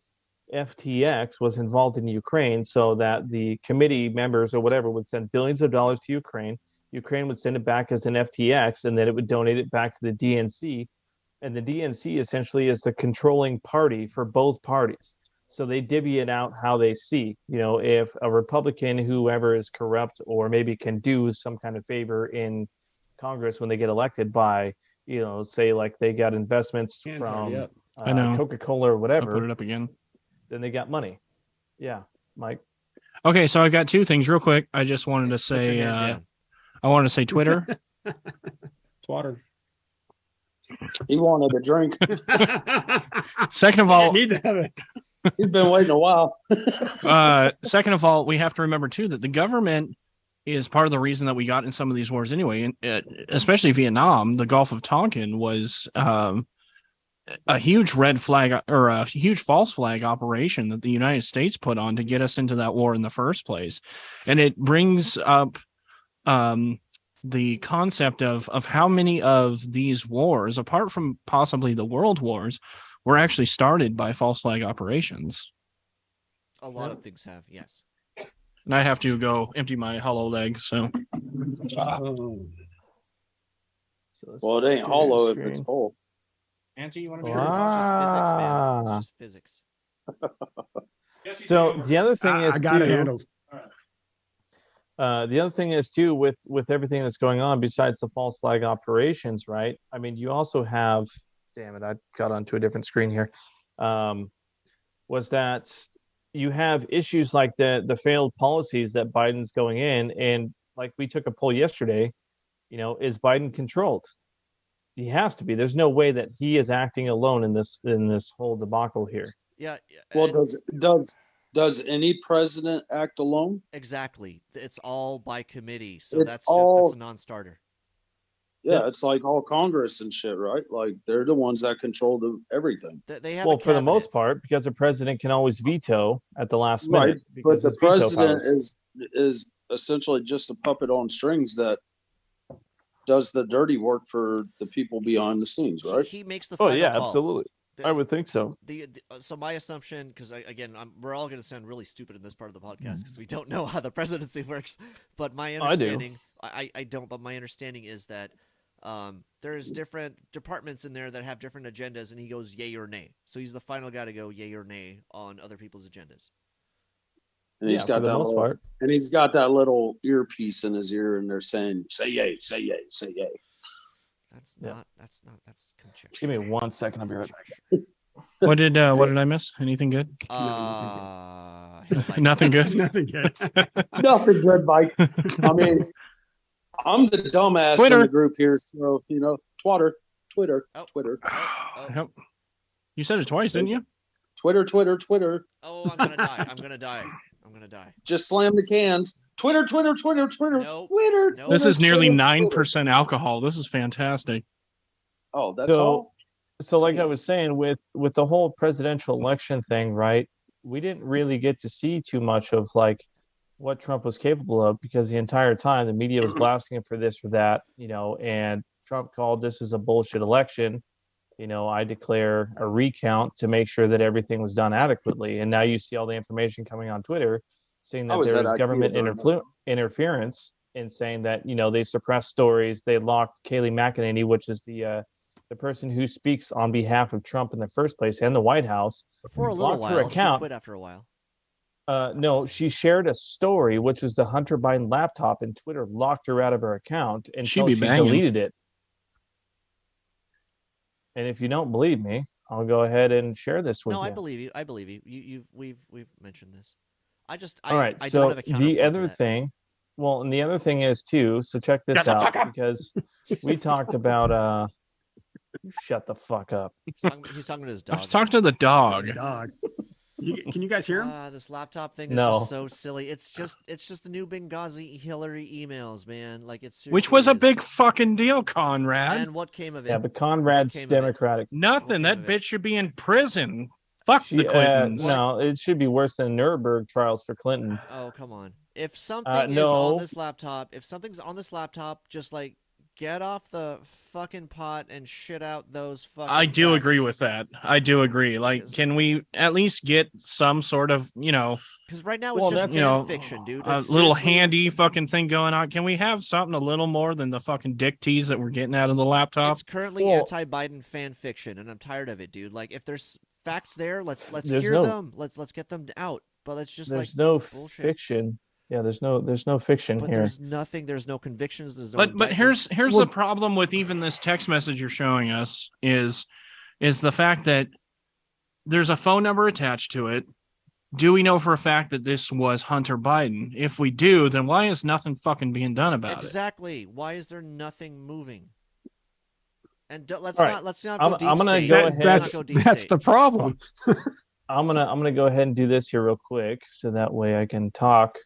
FTX was involved in Ukraine so that the committee members or whatever would send billions of dollars to Ukraine. Ukraine would send it back as an FTX, and then it would donate it back to the DNC. And the DNC essentially is the controlling party for both parties. So they divvy it out how they see. You know, if a Republican, whoever is corrupt or maybe can do some kind of favor in Congress when they get elected by, you know, say like they got investments Hands already from up. I know. Coca-Cola or I'll whatever, put it up again. then they got money. Yeah, Mike. Okay, so I got two things real quick. I just wanted to Put your say, hand down. I want to say Twitter. It's water. He wanted a drink. Second of all, Need to have it. He's been waiting a while. second of all, we have to remember too that the government is part of the reason that we got in some of these wars anyway, and especially Vietnam. The Gulf of Tonkin was a huge red flag or a huge false flag operation that the United States put on to get us into that war in the first place, and it brings up the concept of how many of these wars, apart from possibly the world wars, were actually started by false flag operations. A lot of things have, yes. And I have to go empty my hollow leg. So Oh. So let's Well, it ain't do hollow that if it's screen. full. Nancy, you want to Wow. It's just physics, man. It's just physics. So the other thing is I got it too, handled. the other thing is too with everything that's going on besides the false flag operations, right? I mean, you also have, damn it, I got onto a different screen here. Was that you have issues like the failed policies that Biden's going in, and like we took a poll yesterday, you know, is Biden controlled? He has to be. There's no way that he is acting alone in this whole debacle here. Yeah. Well, and- does any president act alone? exactly. It's all by committee, so It's that's all- that's a non-starter. Yeah, it's like all Congress and shit, right? Like they're the ones that control everything. They have Well, a for the cabinet. most part, because the president can always veto at the last Right, minute. But because the his veto president powers. is essentially just a puppet on strings that does the dirty work for the people behind the scenes, right? He makes the Oh final yeah, calls. absolutely. The- I would think so. So my assumption, because we're all going to sound really stupid in this part of the podcast because we don't know how the presidency works. But my I do. understanding, I don't. But my understanding is that there's different departments in there that have different agendas, and he goes yay or nay. So he's the final guy to go yay or nay on other people's agendas. And he's Yeah, got for the that most little, part. and he's got that little earpiece in his ear, and they're saying, "Say yay, say yay, say yay." That's Yeah. not. That's conjecture. Give me 1 second. I'll be right back. what did I miss? Anything good? Nothing good. Nothing good. Nothing good, Mike. I mean, I'm the dumbass Twitter. in the group here, so Twitter. Yep. You said it twice, didn't you? Twitter. Oh, I'm gonna die. I'm gonna die. Just slam the cans. Twitter. Nope. Twitter. Nope. This is nearly Twitter. 9% alcohol. This is fantastic. Oh, that's So- all. So, like I was saying, with the whole presidential election thing, right? We didn't really get to see too much of like what Trump was capable of because the entire time the media was blasting him for this or that, and Trump called this as a bullshit election. I declare a recount to make sure that everything was done adequately. And now you see all the information coming on Twitter saying I that was there at was IKEA government during that. interference in saying that, they suppressed stories. They locked Kayleigh McEnany, which is the person who speaks on behalf of Trump in the first place and the White House. For a little Blocked her while, she account. quit after a while. No, she shared a story, which was the Hunter Biden laptop, and Twitter locked her out of her account She'd until be she banging. deleted it. And if you don't believe me, I'll go ahead and share this with No, you. I believe you. I believe you. We've mentioned this. I All right. I So don't have a counterpoint the to other that. thing, well, and the other thing is too. So check this Shut the out fuck up. because we talked about. Shut the fuck up. He's talking to his I dog. was talking to the dog. Dog. Can you guys hear him? This laptop thing is No. just so silly. It's just the new Benghazi Hillary emails, man. Like it's Which seriously was a is. big fucking deal, Conrad. And what came of it? Yeah, but Conrad's came of it? Democratic. Nothing. What That came of it? bitch should be in prison. Fuck She, the Clintons. no, it should be worse than Nuremberg trials for Clinton. Oh, come on. If something is on this laptop, just like get off the fucking pot and shit out those fucking I do facts. agree with that. I do agree. Like, can we at least get some sort of, Because right now it's just fan fiction, dude. a It's little seriously- handy fucking thing going on? Can we have something a little more than the fucking dick tease that we're getting out of the laptop? It's currently anti-Biden fan fiction, and I'm tired of it, dude. Like, if there's facts there, let's hear them. Let's get them out. But it's just there's like no bullshit. fiction. Yeah, there's no fiction But here. there's nothing. There's no convictions. There's no. But here's the problem with even this text message you're showing us is the fact that there's a phone number attached to it. Do we know for a fact that this was Hunter Biden? If we do, then why is nothing fucking being done about it? Exactly. Why is there nothing moving? And let's All right. not go I'm deep gonna state. go Let's ahead. not go deep That's state. the problem. I'm gonna go ahead and do this here real quick, so that way I can talk.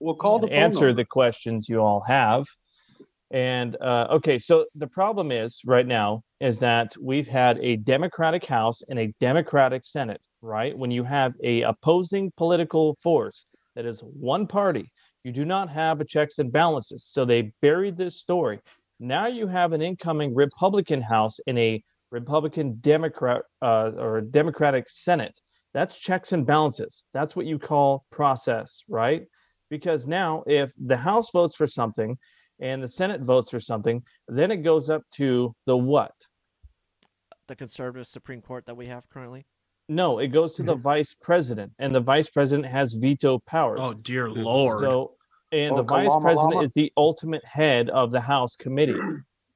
We'll call the and phone answer number. the questions you all have. And okay, so the problem is right now is that we've had a Democratic House and a Democratic Senate, right? When you have a opposing political force that is one party, you do not have a checks and balances. So they buried this story. Now you have an incoming Republican House and a Republican Democrat or Democratic Senate. That's checks and balances. That's what you call process, right? Because now if the House votes for something and the Senate votes for something, then it goes up to the what? The conservative Supreme Court that we have currently. No, it goes to the vice president, and the vice president has veto powers. Oh dear Lord! So, and the Oh, vice Kalama president Lama. is the ultimate head of the House committee,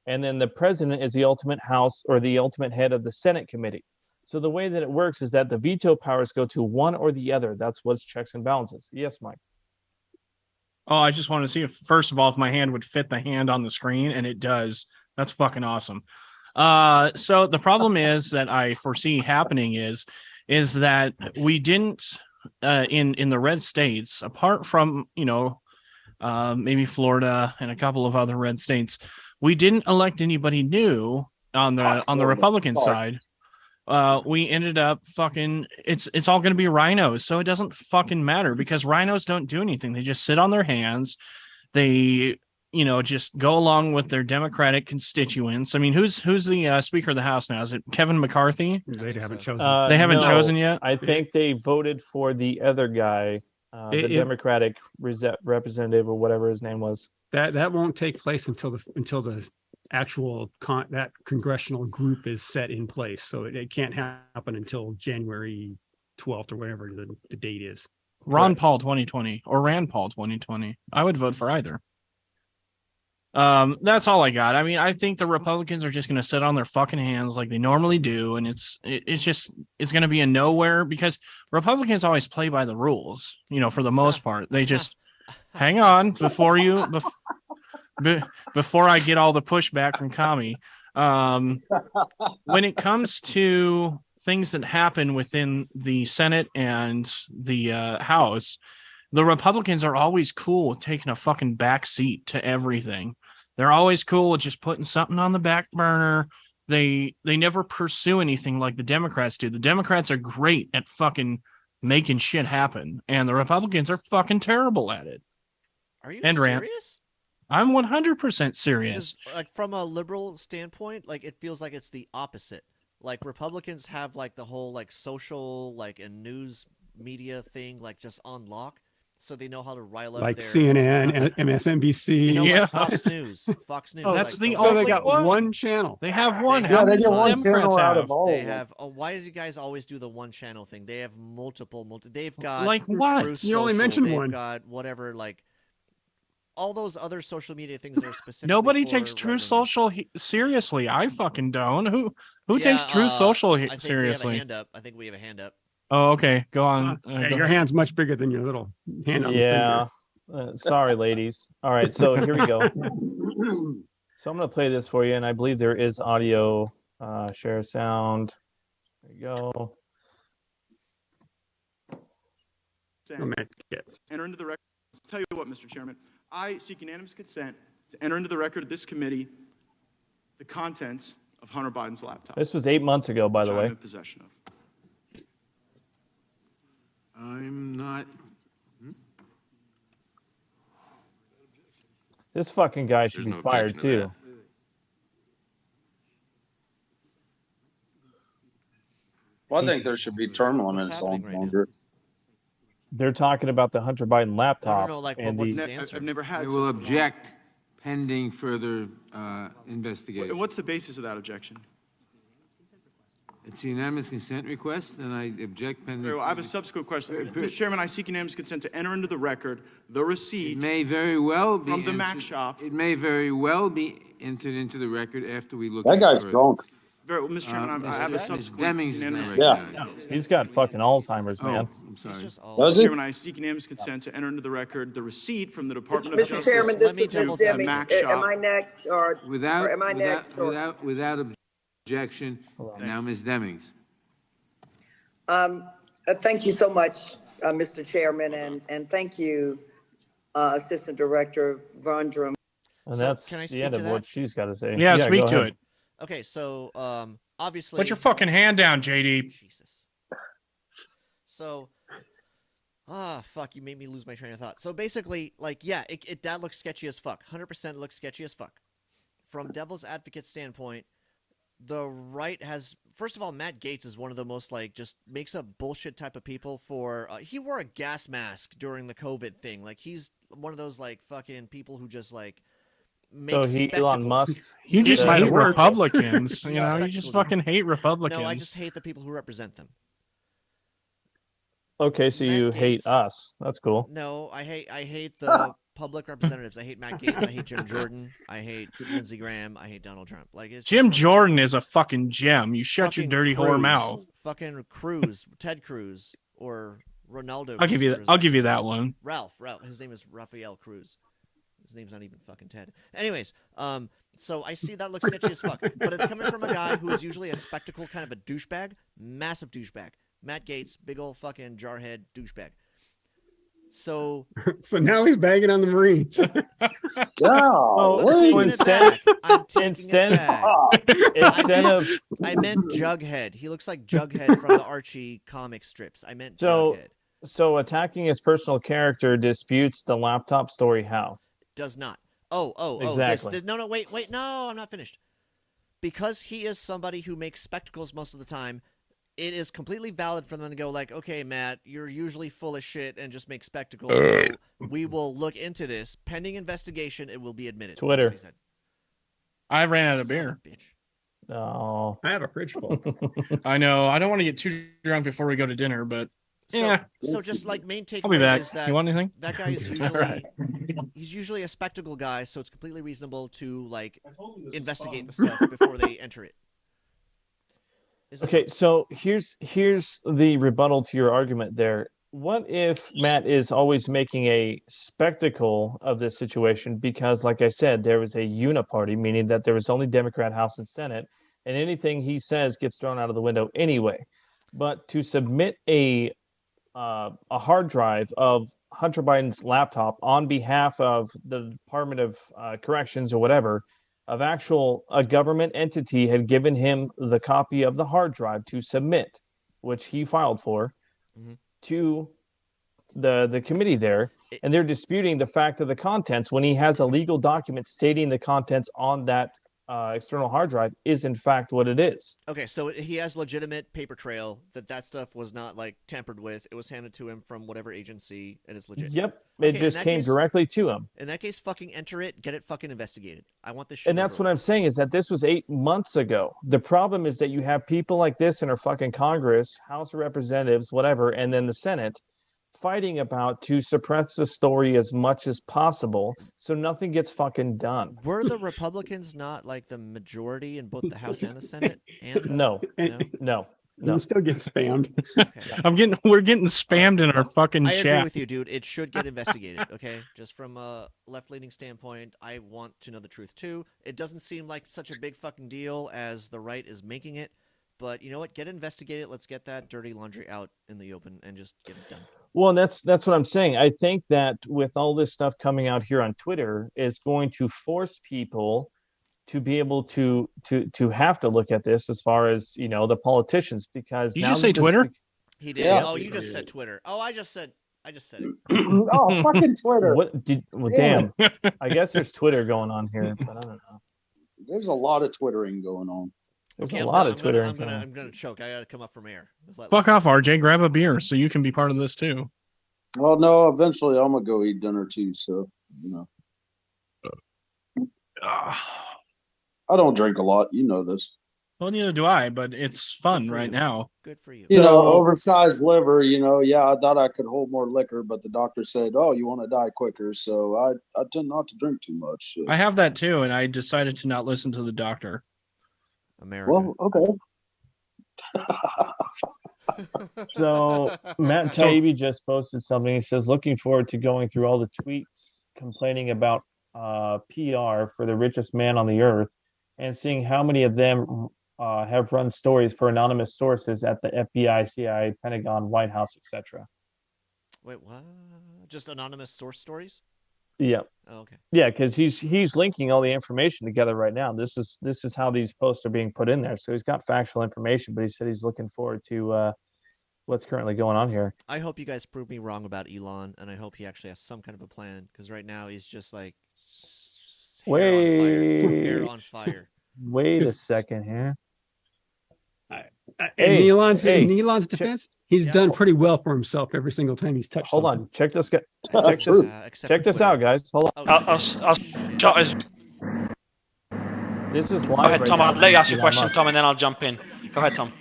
and then the president is the ultimate House or the ultimate head of the Senate committee. So the way that it works is that the veto powers go to one or the other. That's what's checks and balances. Yes, Mike. Oh, I just want to see if, first of all, if my hand would fit the hand on the screen, and it does. That's fucking awesome. So the problem is that I foresee happening is that we didn't in the red states, apart from maybe Florida and a couple of other red states, we didn't elect anybody new on the Republican side. We ended up fucking it's all going to be rhinos, so it doesn't fucking matter because rhinos don't do anything. They just sit on their hands. They just go along with their Democratic constituents. I mean, who's the Speaker of the House now? Is it Kevin McCarthy? They haven't chosen. They haven't no, chosen yet. I think they voted for the other guy, the Democratic representative or whatever his name was. That won't take place until the actual that congressional group is set in place. So it can't happen until January 12th or whatever the date is. Ron Paul 2020 or Rand Paul 2020. I would vote for either. That's all I got. I mean, I think the Republicans are just going to sit on their fucking hands like they normally do, and it's going to be a nowhere because Republicans always play by the rules. For the most part, they just hang on before I get all the pushback from Kami. When it comes to things that happen within the Senate and the House, the Republicans are always cool with taking a fucking back seat to everything. They're always cool with just putting something on the back burner. They never pursue anything like the Democrats do. The Democrats are great at fucking making shit happen, and the Republicans are fucking terrible at it. Are you And Rand. serious? I'm 100% serious. Because, like, from a liberal standpoint, like, it feels like it's the opposite. Like, Republicans have, like, the whole, like, social, like, and news media thing, like, just on lock. So they know how to rile up Like their... CNN, MSNBC. like Yeah. Fox News. Fox News. That's like, the So they only got one. one channel. They have one. Yeah, How they many get one Democrats channel out have? of all They of them. have. Oh, why does you guys always do the one channel thing? They have multiple. They've got Like what? Truth You only Social, mentioned they've one. Got whatever, like all those other social media things that are specific. Nobody takes True Social seriously. I fucking don't. Who takes True Social I think We have a seriously? hand up. I think we have a hand up. Oh, okay. Go on. Hey, Go your ahead. hand's much bigger than your little hand on the Yeah. Sorry, ladies. All right, so here we go. finger. So I'm going to play this for you, and I believe there is audio. Share sound. There you go. Oh, Matt Gaetz. enter into the record. I'll tell you what, Mr. Chairman, I seek unanimous consent to enter into the record of this committee the contents of Hunter Biden's laptop. This was 8 months ago, by the which I'm way. in possession of. I'm not. This fucking guy should There's be no fired objection to too. Well, I think there should be term What's limits on happening right now? longer. They're talking about the Hunter Biden laptop like, and what's the the answer? I've never I had. will such a object pending further long- investigation. And what's the basis of that objection? It's a unanimous consent request, and I object pending. Very well, I have a further- subsequent question. Mr. Chairman, I seek unanimous consent to enter into the record the It receipt. may very well be. From the Mac entered- shop. It may very well be entered into the record after we look. That at it guy's further. drunk. Very well, Mr. Chairman, I have a Ms. subsequent Demings is unanimous now Yeah. recognized. he's got fucking Alzheimer's, Oh, man. I'm It's sorry. just all. Does Mr. he? Chairman, I seek unanimous consent to enter into the record the receipt from the Department of Mr. Justice. Chairman, Let me this is Ms. double- the Debbie. Mac Am shop. I next, or Without, am I without, next? Or, without objection, now Ms. Demings. Thank you so much, Mr. Chairman, and thank you, Assistant Director Vondram. And So, that's can I the speak end to of that? what she's got to say. Yeah, speak go to ahead. it. Okay, so obviously. Put your fucking hand down, JD. Jesus. So, fuck, you made me lose my train of thought. So basically, like, yeah, that looks sketchy as fuck. 100% looks sketchy as fuck. From devil's advocate standpoint, the right has, first of all, Matt Gaetz is one of the most, like, just makes up bullshit type of people for, he wore a gas mask during the COVID thing. Like, he's one of those, like, fucking people who just, like, So make he, Elon spectacles. Musk. You just Yeah. hate Work. Republicans. You He's know, a you just spectacle fucking hate Republicans. No, I just hate the people who represent them. Okay, so Matt you hate Gaetz. us. That's cool. No, I hate the public representatives. I hate Matt Gaetz. I hate Jim Jordan. I hate Lindsey Graham. I hate Donald Trump. Like, it's Jim just, Jordan is a fucking gem. You shut your fucking dirty whore Cruz, mouth. Fucking Cruz, Ted Cruz, or Ronaldo. I'll give you. Cruz, or I'll is give you that Cruz? one. Ralph. His name is Rafael Cruz. His name's not even fucking Ted. Anyways, so I see that looks sketchy as fuck, but it's coming from a guy who is usually a spectacle kind of a douchebag, massive douchebag. Matt Gaetz, big old fucking jarhead douchebag. So So now he's bagging on the Marines. I'm Oh, taking it instead- back. I'm taking instead- it back. Instead of I meant Jughead. He looks like Jughead from the Archie comic strips. I meant So- Jughead. so attacking his personal character disputes the laptop story. How? Does not. Oh. Exactly. No, wait. No, I'm not finished. Because he is somebody who makes spectacles most of the time, it is completely valid for them to go like, okay, Matt, you're usually full of shit and just make spectacles. So we will look into this. Pending investigation, it will be admitted. That's what Twitter. he said. I ran out of Son beer. a bitch. Oh, I have a fridge full. I know. I don't want to get too drunk before we go to dinner, but So, yeah, so just like main I'll be takeaway back. is that You want anything? that guy is usually he's usually a spectacle guy, so it's completely reasonable to like investigate the stuff before they enter it. Is it okay. So here's the rebuttal to your argument there. What if Matt is always making a spectacle of this situation because, like I said, there was a uniparty, meaning that there was only Democrat House and Senate, and anything he says gets thrown out of the window anyway. But to submit a hard drive of Hunter Biden's laptop on behalf of the Department of Corrections or whatever, of a government entity had given him the copy of the hard drive to submit, which he filed for, Mhm. to the committee there, and they're disputing the fact of the contents when he has a legal document stating the contents on that external hard drive is in fact what it is. Okay, so he has legitimate paper trail that stuff was not like tampered with. It was handed to him from whatever agency, and it's legit. Yep, Okay, it in just that came case- directly to him. In that case, fucking enter it, get it fucking investigated. I want this shit. And that's what I'm saying is that this was 8 months ago. The problem is that you have people like this in our fucking Congress, House of Representatives, whatever, and then the Senate fighting about to suppress the story as much as possible so nothing gets fucking done. Were the Republicans not like the majority in both the House and the Senate? And No, no? no, You no. still get spammed. Okay. We're getting spammed in our fucking I agree chat. with you, dude. It should get investigated, okay? Just from a left-leaning standpoint, I want to know the truth too. It doesn't seem like such a big fucking deal as the right is making it, but you know what? Get investigated. Let's get that dirty laundry out in the open and just get it done. Well, and that's what I'm saying. I think that with all this stuff coming out here on Twitter is going to force people to be able to have to look at this as far as, the politicians, because You now just that say this Twitter? He did. Yeah. Oh, you just said Twitter. Oh, I just said it. Oh, fucking Twitter. Damn. I guess there's Twitter going on here, but I don't know. There's a lot of Twittering going on. There's Okay, a I'm lot done. of Twitter. I'm gonna choke. I gotta come up from air. Fuck off, RJ. Grab a beer so you can be part of this too. Well, no, eventually I'm gonna go eat dinner too. So, I don't drink a lot. You know this. Well, neither do I, but it's fun for right you. now. Good for you. Oversized liver. Yeah, I thought I could hold more liquor, but the doctor said, "Oh, you want to die quicker." So I tend not to drink too much. So. I have that too, and I decided to not listen to the doctor. America. Well, okay. So Matt Taibbi just posted something. He says, looking forward to going through all the tweets complaining about PR for the richest man on the earth and seeing how many of them have run stories for anonymous sources at the FBI, CIA, Pentagon, White House, etc. Wait, what? Just anonymous source stories? Yeah. Oh, okay. Yeah, because he's linking all the information together right now. This is how these posts are being put in there. So he's got factual information, but he said he's looking forward to what's currently going on here. I hope you guys prove me wrong about Elon, and I hope he actually has some kind of a plan, because right now he's just like hair on fire. Wait a second here. In Elon's defense, he's done pretty well for himself every single time he's touched Hold something. on. Check this guy. Check this out, guys. Hold on. I'll shut his. This is Go live. ahead, right Tom. now. I'll let you ask your Elon question, Musk. Tom, and then I'll jump in. Go ahead, Tom.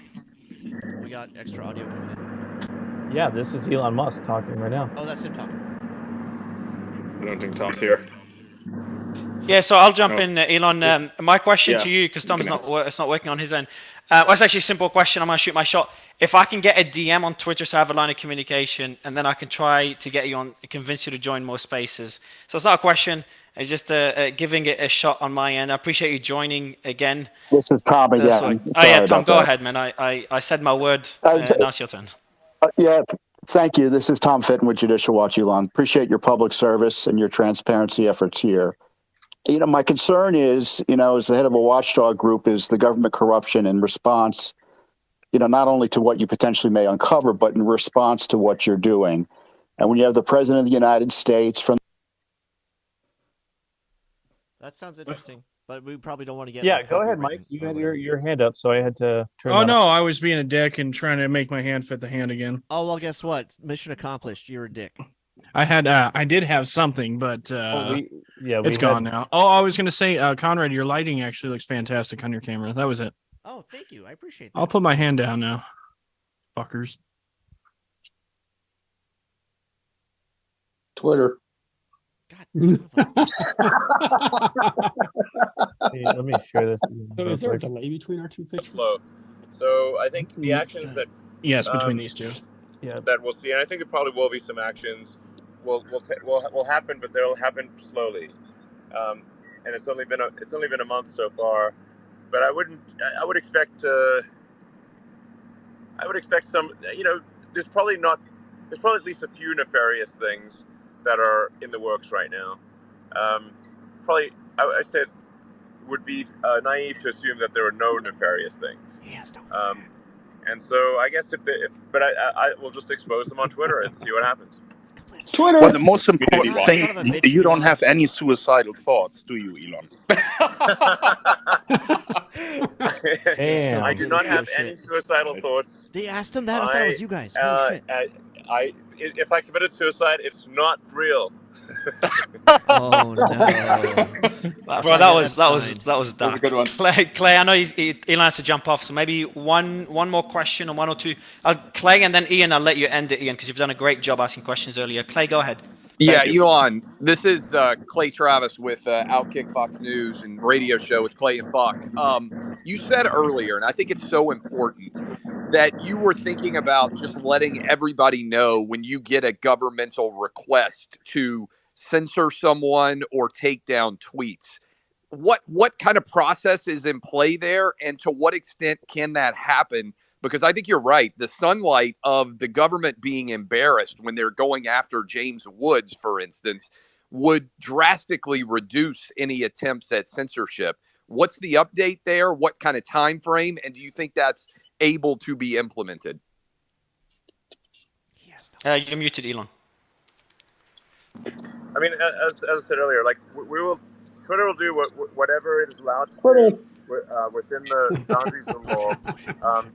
We got extra audio coming in. Yeah, this is Elon Musk talking right now. Oh, that's him talking. I don't think Tom's here. Yeah, so I'll jump in, Elon. My question to you, because Tom's it's not working on his end. Well, it's actually a simple question. I'm going to shoot my shot. If I can get a DM on Twitter, so I have a line of communication, and then I can try to get you on, convince you to join more spaces. So it's not a question. It's just giving it a shot on my end. I appreciate you joining again. This is Tom again. Oh yeah, Tom, go ahead, man. I said my word. Now it's your turn. Thank you. This is Tom Fitton with Judicial Watch, Elon. Appreciate your public service and your transparency efforts here. My concern is, as the head of a watchdog group, is the government corruption in response, not only to what you potentially may uncover, but in response to what you're doing. And when you have the President of the United States from... That sounds interesting, but we probably don't want to get... Yeah, go ahead, Mike. You had your hand up, so I had to turn Oh, that no, off. I was being a dick and trying to make my hand fit the hand again. Oh, well, guess what? Mission accomplished. You're a dick. I did have something, but it's gone now. Oh, I was going to say, Conrad, your lighting actually looks fantastic on your camera. That was it. Oh, thank you. I appreciate that. I'll put my hand down now. Fuckers. Twitter. Hey, let me share this. So is there a delay between our two pictures? So I think the actions that Yes, between these two. Yeah, that we'll see, and I think there probably will be some actions will happen, but they'll happen slowly. And it's only been a month so far, but I would expect some. There's probably at least a few nefarious things that are in the works right now. I'd say it would be naive to assume that there are no nefarious things. And so I guess but I will just expose them on Twitter and see what happens. Twitter. Well, the most important thing, you don't have any suicidal thoughts, do you, Elon? Damn. I do not have any suicidal thoughts. They asked him that. I thought it was you guys. Holy shit. If I committed suicide, it's not real. Oh no! Bro, that was dark. That was a good one. Clay, I know Elon has to jump off, so maybe one more question or one or two. Clay, and then Ian, I'll let you end it, Ian, because you've done a great job asking questions earlier. Clay, go ahead. Yeah, Elon, this is Clay Travis with Outkick Fox News and radio show with Clay and Buck. You said earlier, and I think it's so important, that you were thinking about just letting everybody know when you get a governmental request to censor someone or take down tweets. What kind of process is in play there, and to what extent can that happen because I think you're right. The sunlight of the government being embarrassed when they're going after James Woods, for instance, would drastically reduce any attempts at censorship. What's the update there? What kind of time frame? And do you think that's able to be implemented? You're muted, Elon. I mean, as I said earlier, like Twitter will do whatever it is allowed to do within the boundaries of the law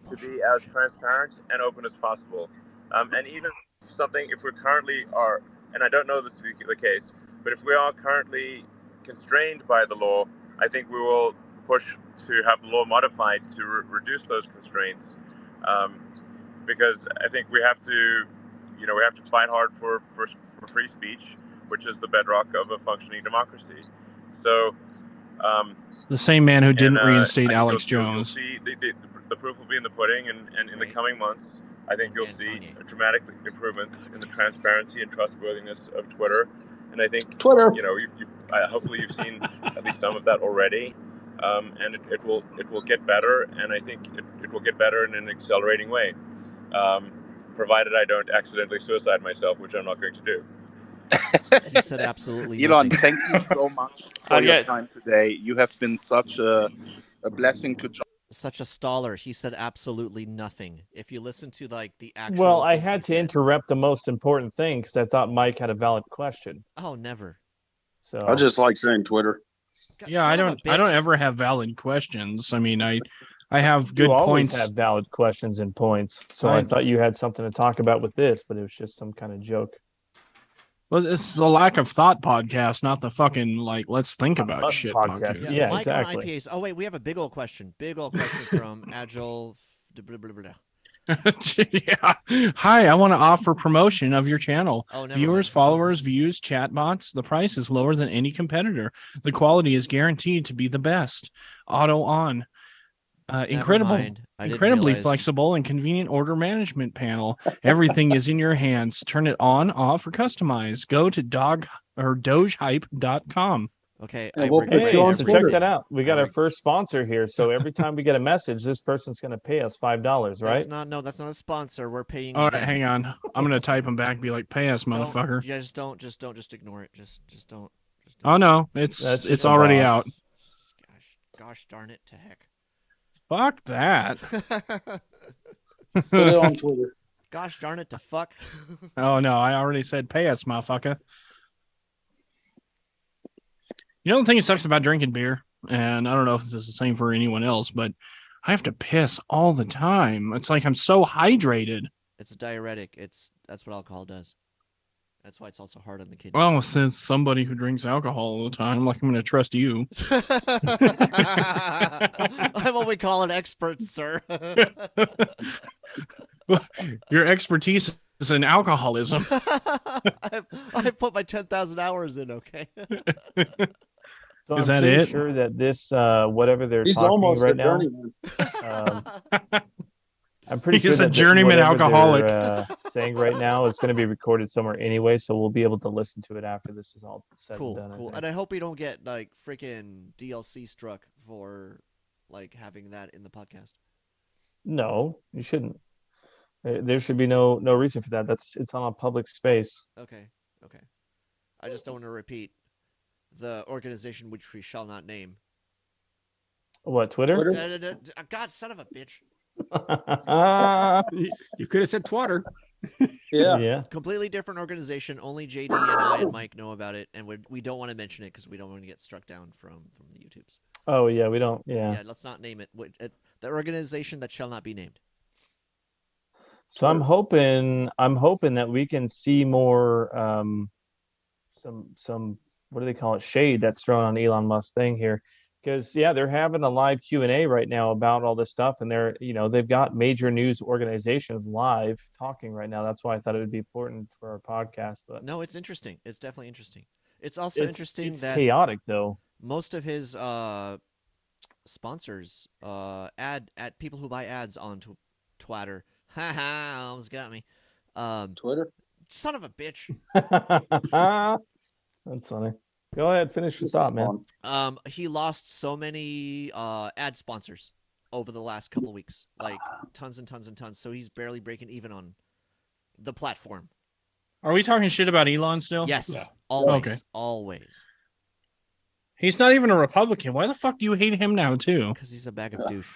to be as transparent and open as possible. And even if we currently are, and I don't know this to be the case, but if we are currently constrained by the law, I think we will push to have the law modified to reduce those constraints, because I think we have to fight hard for free speech, which is the bedrock of a functioning democracy. So, the same man who didn't reinstate Alex Jones. You'll see the proof will be in the pudding, and in the coming months, I think you'll see dramatic improvements in the transparency and trustworthiness of Twitter. And I think Twitter, hopefully you've seen at least some of that already, and it will get better, and I think it will get better in an accelerating way, provided I don't accidentally suicide myself, which I'm not going to do. He said absolutely Elon, nothing. thank you so much for your time today. You have been such a blessing to John. Such a staller. He said absolutely nothing. If you listen to like the actual. Well, I had to interrupt the most important thing because I thought Mike had a valid question. Oh, never. So I just like saying Twitter. Yeah, I don't ever have valid questions. I mean, I have good you always points. have valid questions and points. So I thought you had something to talk about with this, but it was just some kind of joke. Well, it's the lack of thought podcast, not the fucking let's think about shit podcast. Yeah, Mike exactly. on IPAs. Oh wait, we have a big old question. Big old question from Agile. Yeah. Hi, I want to offer promotion of your channel. Oh, Viewers, followers, views, chatbots. The price is lower than any competitor. The quality is guaranteed to be the best. Auto on. Incredibly flexible and convenient order management panel. Everything is in your hands. Turn it on, off, or customize. Go to dogehype.com. Okay. So check that out. We got our first sponsor here. So every time we get a message, this person's going to pay us $5, right? That's not a sponsor. We're paying. All right, hang on. I'm going to type them back and be like, pay us, motherfucker. Just ignore it. Just don't. Oh, no. It's already out. Gosh darn it to heck. Fuck that. Put it on Twitter. Gosh darn it to fuck. Oh, no. I already said pay us, motherfucker. You know the thing that sucks about drinking beer, and I don't know if this is the same for anyone else, but I have to piss all the time. It's like I'm so hydrated. It's a diuretic. That's what alcohol does. That's why it's also hard on the kidneys. Well, since somebody who drinks alcohol all the time, like I'm going to trust you. I'm what we call an expert, sir. Your expertise is in alcoholism. I put my 10,000 hours in, okay? So is I'm that pretty it? sure that this, whatever they're He's talking almost right a journeyman. I'm pretty He's sure a journeyman alcoholic. Saying right now is going to be recorded somewhere anyway, so we'll be able to listen to it after this is all said and done. Cool. And I hope we don't get like freaking DLC struck for like having that in the podcast. No, you shouldn't. There should be no reason for that. It's on a public space. Okay. I just don't want to repeat the organization which we shall not name. What, Twitter? God, son of a bitch. You could have said Twitter. Yeah. Completely different organization. Only JD and I and Mike know about it, and we don't want to mention it because we don't want to get struck down from the YouTubes. Oh yeah, we don't. Yeah. Let's not name it. The organization that shall not be named. So I'm hoping that we can see more some what do they call it, shade that's thrown on Elon Musk's thing here, because they're having a live Q&A right now about all this stuff, and they've got major news organizations live talking right now. That's why I thought it would be important for our podcast. But no, it's interesting. It's definitely interesting. It's also interesting that chaotic though. Most of his sponsors ad people who buy ads on Twitter. Haha, almost got me. Twitter? Son of a bitch. That's funny. Go ahead, finish your thought, man. He lost so many ad sponsors over the last couple of weeks, like tons and tons and tons. So he's barely breaking even on the platform. Are we talking shit about Elon still? Yes, Yeah. always, Okay. always. He's not even a Republican. Why the fuck do you hate him now too? Because he's a bag of douche.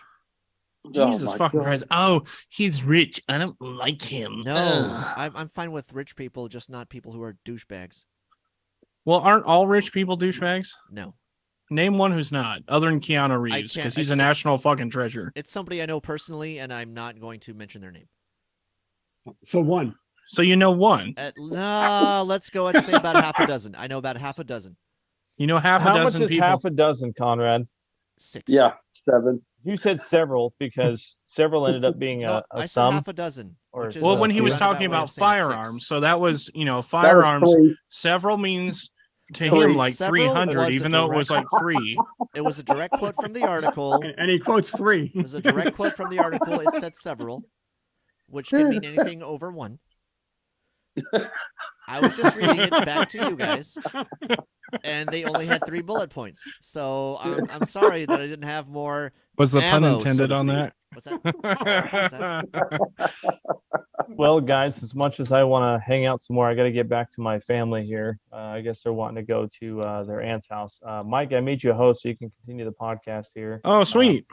Jesus fucking Christ! Oh, he's rich. I don't like him. No, I'm fine with rich people, just not people who are douchebags. Well, aren't all rich people douchebags? No. Name one who's not, other than Keanu Reeves, because he's a national fucking treasure. It's somebody I know personally, and I'm not going to mention their name. So one. So you know one. Let's go and say about half a dozen. I know about half a dozen. You know half a How dozen much is people. half a dozen, Conrad? 6. Yeah, 7. You said several because several ended up being No, a I said sum. half a dozen. Or which is Well, a when he was roundabout talking way of about saying 6. firearms, so that was, was firearms. 3. Several means to 3. him like Several 300, was a even though it was like direct- 3. It was a direct quote from the article. And he quotes 3. It was a direct quote from the article. It said several, which can mean anything over 1. I was just reading it back to you guys, and they only had 3 bullet points. So I'm sorry that I didn't have more. Was the pun ammo, intended so to on speak. that? What's that? What's that? Well, guys, as much as I want to hang out some more, I got to get back to my family here. I guess they're wanting to go to their aunt's house. Mike, I made you a host so you can continue the podcast here. Oh, sweet.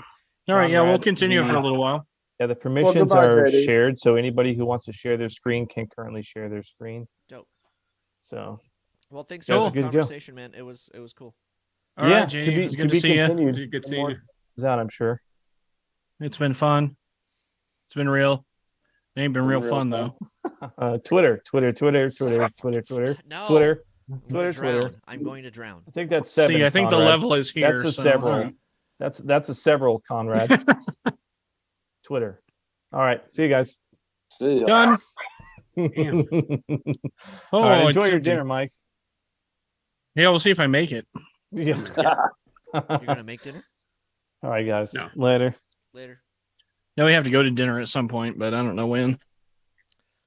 All right, yeah, we'll Conrad, continue for a little while. Yeah, the permissions goodbye, are JD. shared, so anybody who wants to share their screen can currently share their screen. Dope. So, Well, thanks Yeah, for it's the good to go. conversation, man. It was cool. All yeah, right, to JD, be it's to good be to see you. continued. Good seeing More you. comes out, I'm sure. It's been fun. It's been real. It ain't been real fun though. Twitter. No. Twitter. I'm going to drown. Twitter. I'm going to drown. I think that's 7. See, I think the Conrad. level is here. That's a so, several. all right. That's a several, Conrad. Twitter. All right. See you guys. See ya. Done. All right, Oh, enjoy it's your empty. dinner, Mike. Yeah, we'll see if I make it. Yeah. You're going to make dinner? All right, guys. No. Later. Later. No, we have to go to dinner at some point, but I don't know when.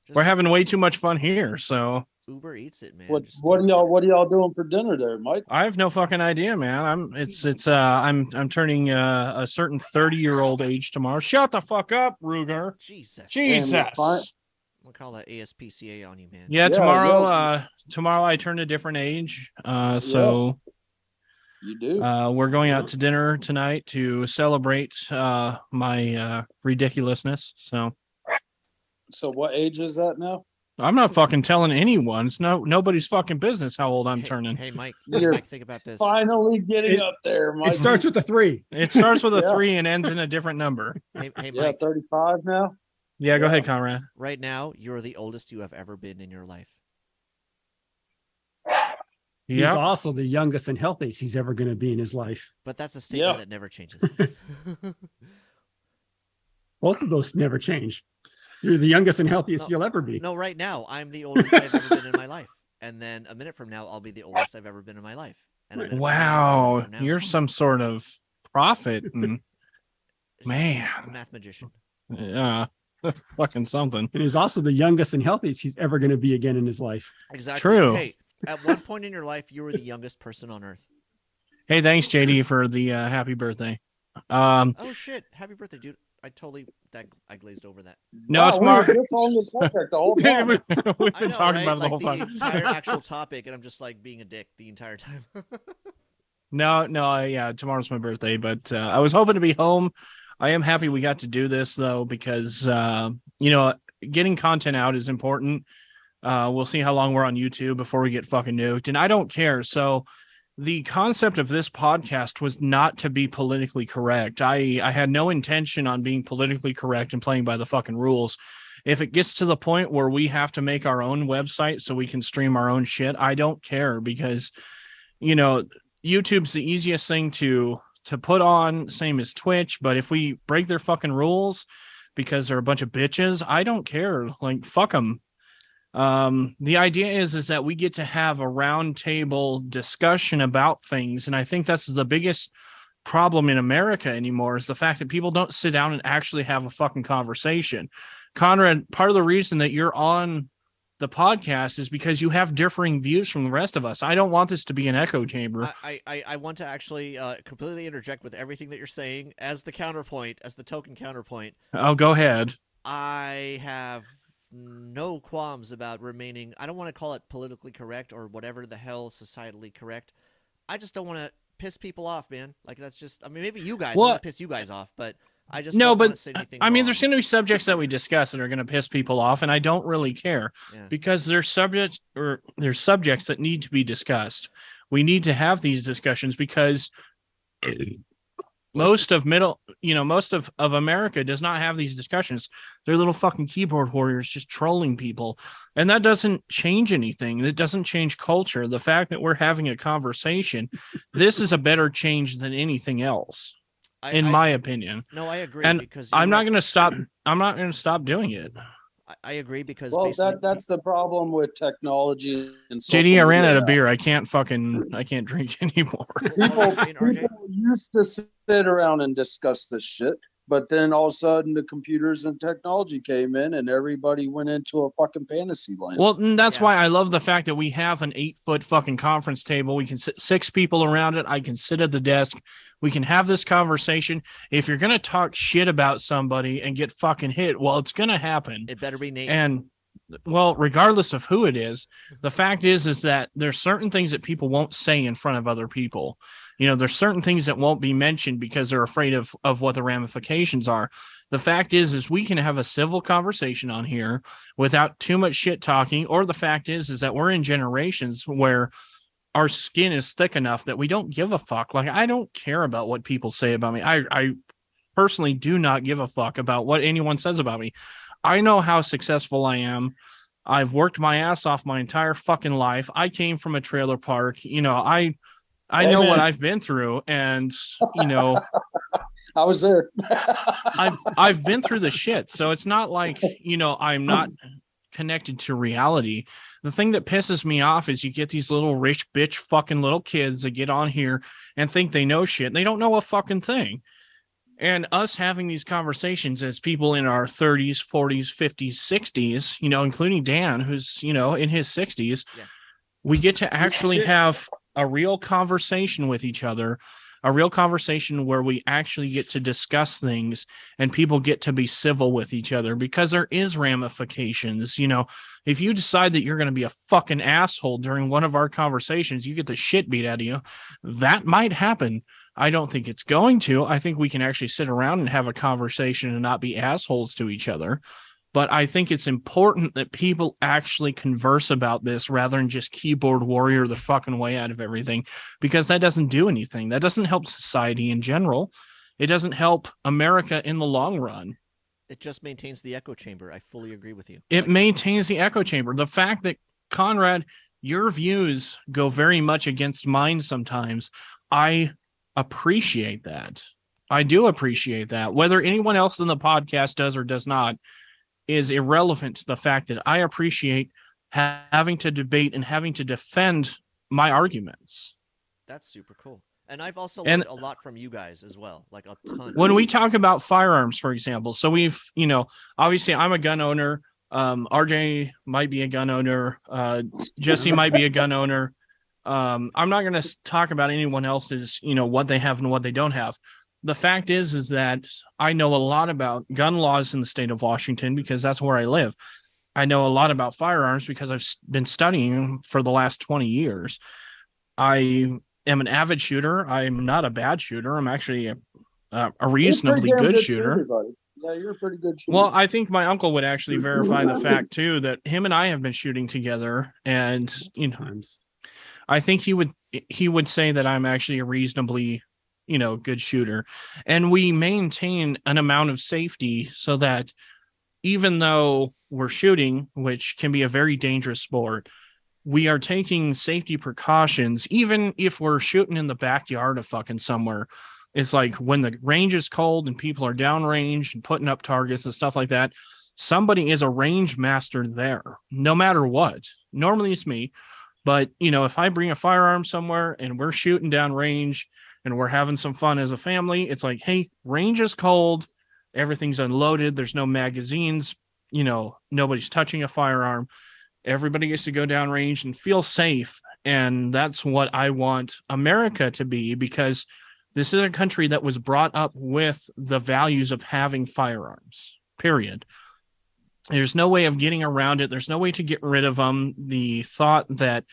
Just We're having way too much fun here, so Uber Eats it, man. What Just what do are it. y'all doing for dinner there, Mike? I have no fucking idea, man. I'm turning a certain 30-year-old age tomorrow. Shut the fuck up, Ruger. Jesus. Jesus. Damn, fine. I'm going to call that ASPCA on you, man. Yeah, Yeah, tomorrow I turn a different age. So You do. we're going out to dinner tonight to celebrate my ridiculousness. So So what age is that now? I'm not fucking telling anyone. It's nobody's fucking business how old I'm turning. Hey, Mike. You're Mike, think about this. Finally getting It- up there, Mike. It starts with a 3. It starts with a Yeah. 3 and ends in a different number. Hey, Yeah, Mike. 35 now. Yeah, go ahead, Conrad. Right now, you're the oldest you have ever been in your life. He's Yeah. also the youngest and healthiest he's ever going to be in his life. But that's a statement Yeah. that never changes. Both of those never change. You're the youngest and healthiest No. you'll ever be. No, right now, I'm the oldest I've ever been in my life. And then a minute from now, I'll be the oldest I've ever been in my life. And a minute Wow, from now, you're some sort of prophet. And, man, math magician. yeah, fucking something. And he's also the youngest and healthiest he's ever going to be again in his life. Exactly. True. Hey, at one point in your life, you were the youngest person on earth. Hey, thanks, JD, for the happy birthday. Oh shit! Happy birthday, dude! I glazed over that. No, Wow, it's we Mark. were just on the subject the whole time. We've I been know, talking right? about it the Like whole time. entire actual topic, and I'm just like being a dick the entire time. No, yeah, tomorrow's my birthday, but I was hoping to be home. I am happy we got to do this though, because getting content out is important. We'll see how long we're on YouTube before we get fucking nuked, and I don't care. So the concept of this podcast was not to be politically correct. I had no intention on being politically correct and playing by the fucking rules. If it gets to the point where we have to make our own website so we can stream our own shit, I don't care, because YouTube's the easiest thing to put on, same as Twitch. But if we break their fucking rules because they're a bunch of bitches, I don't care. Like, fuck them. The idea is that we get to have a round table discussion about things. And I think that's the biggest problem in America anymore, is the fact that people don't sit down and actually have a fucking conversation. Conrad, part of the reason that you're on the podcast is because you have differing views from the rest of us. I don't want this to be an echo chamber. I want to actually completely interject with everything that you're saying as the counterpoint, as the token counterpoint. Oh, go ahead. I have no qualms about remaining, I don't want to call it politically correct or whatever the hell societally correct. I just don't want to piss people off, man. Like, that's just, I mean, maybe you guys, I'm going to piss you guys off, but I just don't want to say anything wrong. There's going to be subjects that we discuss that are going to piss people off, and I don't really care because there's subjects that need to be discussed. We need to have these discussions because most of America does not have these discussions. They're little fucking keyboard warriors just trolling people, and that doesn't change anything. It doesn't change culture. The fact that we're having a conversation, this is a better change than anything else. In my opinion. No, I agree. And because I'm not going to stop. I'm not going to stop doing it. I agree because that's the problem with technology and social JD, I ran media. out of beer. I can't drink anymore. People used to sit around and discuss this shit, but then all of a sudden the computers and technology came in and everybody went into a fucking fantasy land. Well, that's why I love the fact that we have an 8-foot fucking conference table. We can sit 6 people around it. I can sit at the desk. We can have this conversation. If you're going to talk shit about somebody and get fucking hit, well, it's going to happen. It better be Nate. And, well, regardless of who it is, the fact is that there's certain things that people won't say in front of other people. You know, there's certain things that won't be mentioned because they're afraid of what the ramifications are. The fact is we can have a civil conversation on here without too much shit talking, or the fact is that we're in generations where our skin is thick enough that we don't give a fuck. Like, I don't care about what people say about me. I personally do not give a fuck about what anyone says about me. I know how successful I am. I've worked my ass off my entire fucking life. I came from a trailer park. You know, I know what I've been through, and you know, I was there. I've been through the shit. So it's not like, you know, I'm not connected to reality. The thing that pisses me off is you get these little rich bitch fucking little kids that get on here and think they know shit, and they don't know a fucking thing. And us having these conversations as people in our 30s, 40s, 50s, 60s, you know, including Dan, who's, you know, in his 60s, we get to actually have a real conversation with each other, a real conversation where we actually get to discuss things and people get to be civil with each other, because there is ramifications. You know, if you decide that you're going to be a fucking asshole during one of our conversations, you get the shit beat out of you. That might happen. I don't think it's going to. I think we can actually sit around and have a conversation and not be assholes to each other. But I think it's important that people actually converse about this rather than just keyboard warrior the fucking way out of everything, because that doesn't do anything. That doesn't help society in general. It doesn't help America in the long run. It just maintains the echo chamber. I fully agree with you. It maintains the echo chamber. The fact that, Conrad, your views go very much against mine sometimes, I appreciate that. I do appreciate that. Whether anyone else in the podcast does or does not is irrelevant to the fact that I appreciate having to debate and having to defend my arguments. That's super cool. And I've also learned a lot from you guys as well, like a ton. When we talk about firearms, for example, so we've, you know, obviously I'm a gun owner. RJ might be a gun owner. Jesse might be a gun owner. I'm not going to talk about anyone else's, you know, what they have and what they don't have. The fact is that I know a lot about gun laws in the state of Washington because that's where I live. I know a lot about firearms because I've been studying for the last 20 years. I am an avid shooter. I'm not a bad shooter. I'm actually a reasonably good shooter. Yeah, you're a pretty good shooter. Well, I think my uncle would actually verify the fact too that him and I have been shooting together, and you know, I think he would say that I'm actually a reasonably, you know, good shooter. And we maintain an amount of safety so that even though we're shooting, which can be a very dangerous sport, we are taking safety precautions, even if we're shooting in the backyard of fucking somewhere. It's like when the range is cold and people are downrange and putting up targets and stuff like that, somebody is a range master there, no matter what. Normally it's me, but you know, if I bring a firearm somewhere and we're shooting down range and we're having some fun as a family, it's like, hey, range is cold, everything's unloaded, there's no magazines, you know, nobody's touching a firearm. Everybody gets to go downrange and feel safe. And that's what I want America to be, because this is a country that was brought up with the values of having firearms, period. There's no way of getting around it. There's no way to get rid of them. The thought that,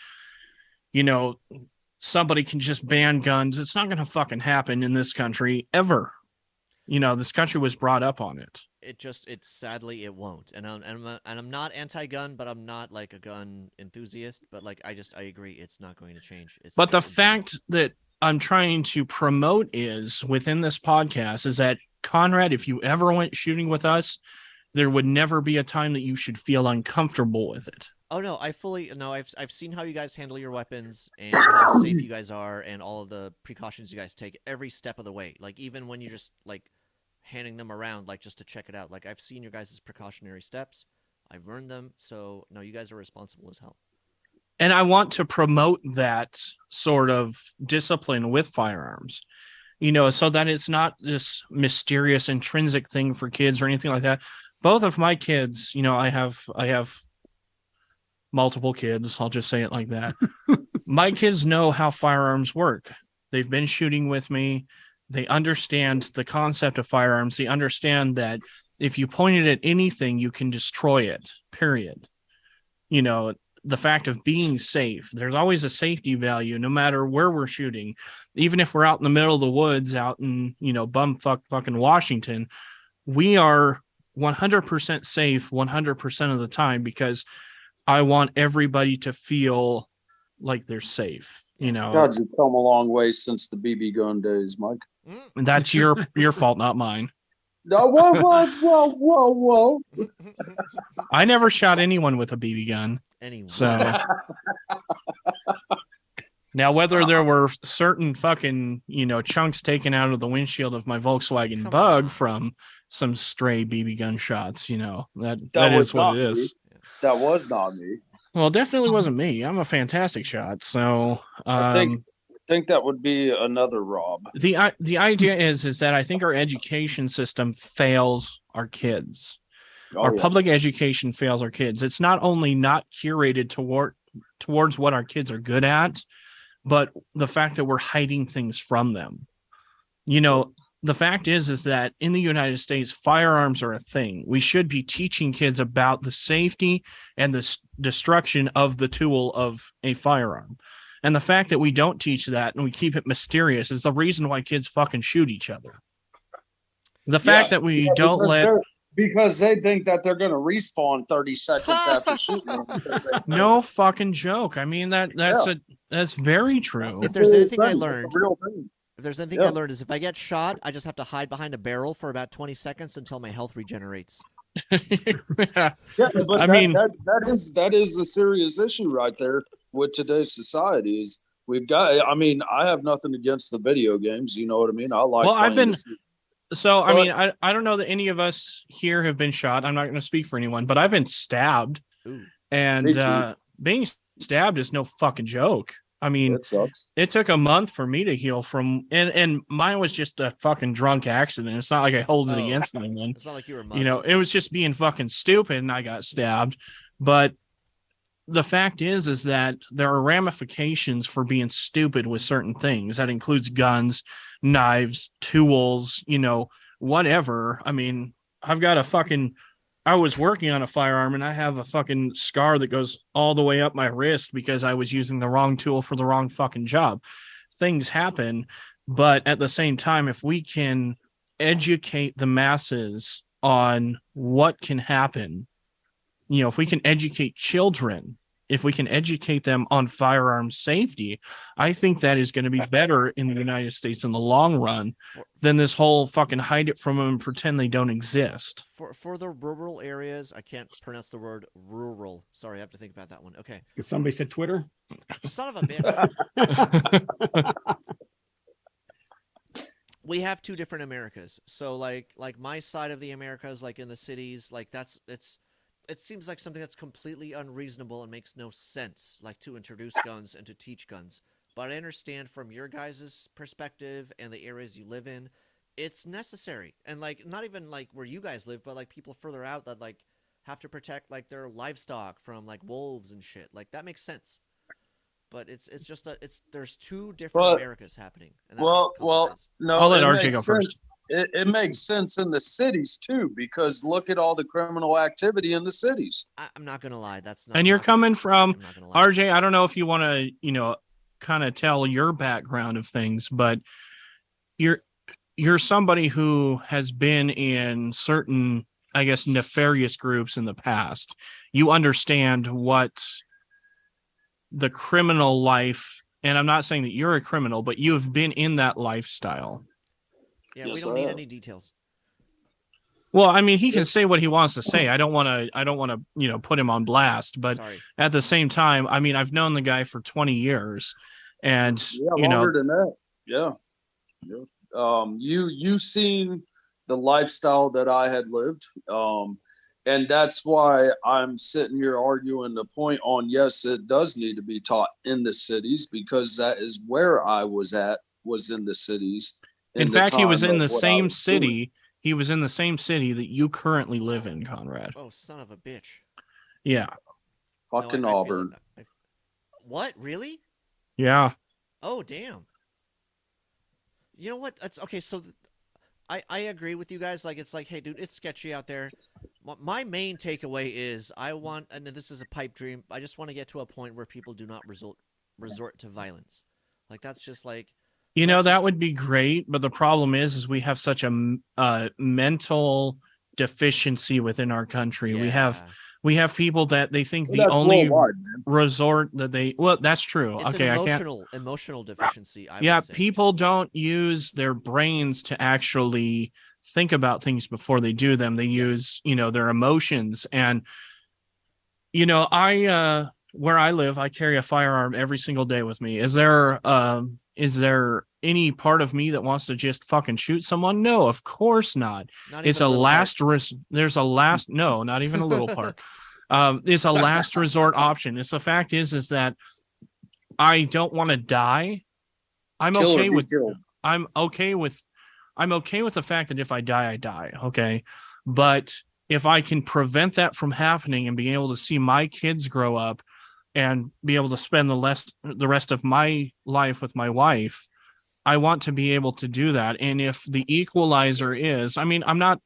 somebody can just ban guns, it's not going to fucking happen in this country ever. This country was brought up on it. It sadly it won't. And I'm not anti-gun, but I'm not like a gun enthusiast. But like I agree, it's not going to change. But the fact that I'm trying to promote is within this podcast is that, Conrad, if you ever went shooting with us, there would never be a time that you should feel uncomfortable with it. Oh no, I've seen how you guys handle your weapons and how safe you guys are and all of the precautions you guys take every step of the way. Like even when you're just like handing them around, like just to check it out. Like I've seen your guys' precautionary steps. I've learned them. So no, you guys are responsible as hell. And I want to promote that sort of discipline with firearms, so that it's not this mysterious intrinsic thing for kids or anything like that. Both of my kids, I have multiple kids. I'll just say it like that. My kids know how firearms work. They've been shooting with me. They understand the concept of firearms. They understand that if you point it at anything, you can destroy it, period. The fact of being safe, there's always a safety value no matter where we're shooting. Even if we're out in the middle of the woods out in, bumfuck fucking Washington, we are 100% safe 100% of the time because I want everybody to feel like they're safe. God, you've come a long way since the BB gun days, Mike. That's your fault, not mine. No, whoa. I never shot anyone with a BB gun. Anyone. So now, whether there were certain fucking, chunks taken out of the windshield of my Volkswagen Bug from some stray BB gun shots, that is what it is. That was not me. Well, it definitely wasn't me. I'm a fantastic shot. So I think that would be another Rob. The idea is that I think our education system fails our kids. Our public education fails our kids. It's not only not curated towards what our kids are good at, but the fact that we're hiding things from them. The fact is that in the United States, firearms are a thing. We should be teaching kids about the safety and the destruction of the tool of a firearm. And the fact that we don't teach that and we keep it mysterious is the reason why kids fucking shoot each other. The fact that we don't because they think that they're going to respawn 30 seconds after shooting them. No fucking joke. I mean, that's very true. If there's anything I learned, I learned is if I get shot, I just have to hide behind a barrel for about 20 seconds until my health regenerates. But that is a serious issue right there with today's society. Is we've got. I mean, I have nothing against the video games. You know what I mean? I like. Well, I don't know that any of us here have been shot. I'm not going to speak for anyone, but I've been stabbed, and being stabbed is no fucking joke. I mean, it sucks. It took a month for me to heal from, and mine was just a fucking drunk accident. It's not like I hold it against anyone. It's not like you were it was just being fucking stupid and I got stabbed. But the fact is that there are ramifications for being stupid with certain things. That includes guns, knives, tools, whatever. I mean, I was working on a firearm and I have a fucking scar that goes all the way up my wrist because I was using the wrong tool for the wrong fucking job. Things happen, but at the same time, if we can educate the masses on what can happen, if we can educate children, if we can educate them on firearm safety, I think that is going to be better in the United States in the long run than this whole fucking hide it from them and pretend they don't exist. For the rural areas, I can't pronounce the word rural. Sorry, I have to think about that one. Okay. Because somebody said Twitter. Son of a bitch. We have two different Americas. So like my side of the Americas, like in the cities, like it seems like something that's completely unreasonable and makes no sense, like to introduce guns and to teach guns. But I understand from your guys' perspective and the areas you live in, it's necessary. And like, not even like where you guys live, but like people further out that like have to protect like their livestock from like wolves and shit. Like that makes sense. But it's just there's two different Americas happening. And that's well, no, I'll let it RJ makes go sense. first. It makes sense in the cities too, because look at all the criminal activity in the cities. I'm not gonna lie, that's not. And you're coming from RJ. I don't know if you want to, kind of tell your background of things, but you're somebody who has been in certain, I guess, nefarious groups in the past. You understand what the criminal life, and I'm not saying that you're a criminal, but you have been in that lifestyle. Yeah, we don't need any details. Well, I mean, he can say what he wants to say. I don't want to, put him on blast. But at the same time, I mean, I've known the guy for 20 years, and longer than that. Yeah. You seen the lifestyle that I had lived, and that's why I'm sitting here arguing the point on yes, it does need to be taught in the cities, because that is where I was in the cities. In fact, he was in the same city. He was in the same city that you currently live in, Conrad. Oh, son of a bitch. Yeah. Fucking Auburn. What? Really? Yeah. Oh, damn. You know what? That's okay. So I agree with you guys. Like, it's like, hey, dude, it's sketchy out there. My main takeaway is and this is a pipe dream, I just want to get to a point where people do not resort to violence. Like, that's just like, that would be great, but the problem is we have such a mental deficiency within our country. Yeah. We have people that they think the only resort that that's true. It's okay, an emotional deficiency. I would say. People don't use their brains to actually think about things before they do them. They use, their emotions. And, where I live, I carry a firearm every single day with me. Is there any part of me that wants to just fucking shoot someone? No, of course not. It's a last there's a last no, not even a little part. It's a last resort option. It's the fact is that I don't want to die. I'm okay with the fact that if I die, I die. Okay. But if I can prevent that from happening and be able to see my kids grow up and be able to spend the rest of my life with my wife, I want to be able to do that. And if the equalizer is, I mean, I'm not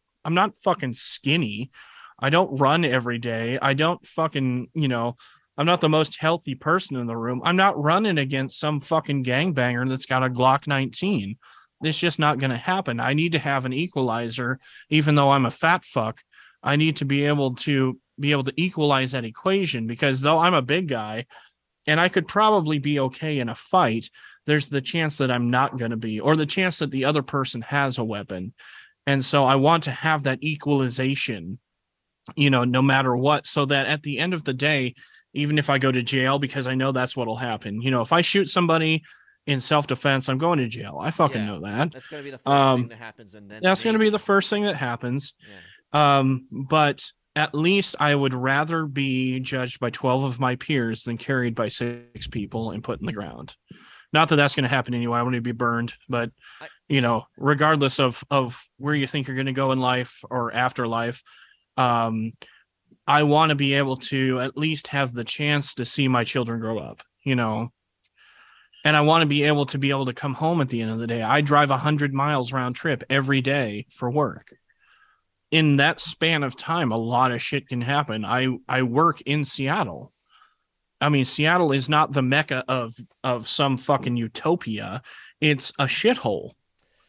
fucking skinny. I don't run every day. I don't fucking, I'm not the most healthy person in the room. I'm not running against some fucking gangbanger that's got a Glock 19. It's just not going to happen. I need to have an equalizer, even though I'm a fat fuck. I need to be able to equalize that equation, because though I'm a big guy and I could probably be okay in a fight, there's the chance that I'm not going to be, or the chance that the other person has a weapon. And so I want to have that equalization, no matter what, so that at the end of the day, even if I go to jail, because I know that's what'll happen. If I shoot somebody in self-defense, I'm going to jail. I fucking know that. That's going to be the first thing that happens. And then that's going to be the first thing that happens. Yeah. But at least I would rather be judged by 12 of my peers than carried by 6 people and put in the ground. Not that that's going to happen anyway. I want to be burned, but regardless of where you think you're going to go in life or afterlife, I want to be able to at least have the chance to see my children grow up, and I want to be able to come home at the end of the day. I drive 100 miles round trip every day for work. In that span of time, a lot of shit can happen. I work in Seattle. I mean, Seattle is not the mecca of some fucking utopia. It's a shithole.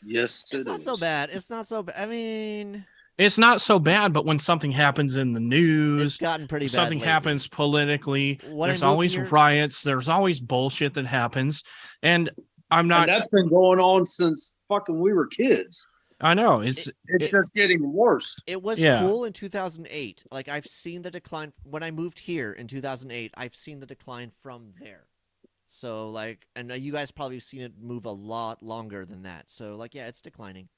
Yes, it's not so bad. It's not so bad. I mean, it's not so bad, but when something happens in the news, it's gotten pretty bad. Something happens politically. There's always riots. There's always bullshit that happens, and I'm not. And that's been going on since fucking we were kids. I know it's just getting worse. It was cool in 2008. Like, I've seen the decline when I moved here in 2008. I've seen the decline from there. So like, and you guys probably have seen it move a lot longer than that. So like, yeah, it's declining.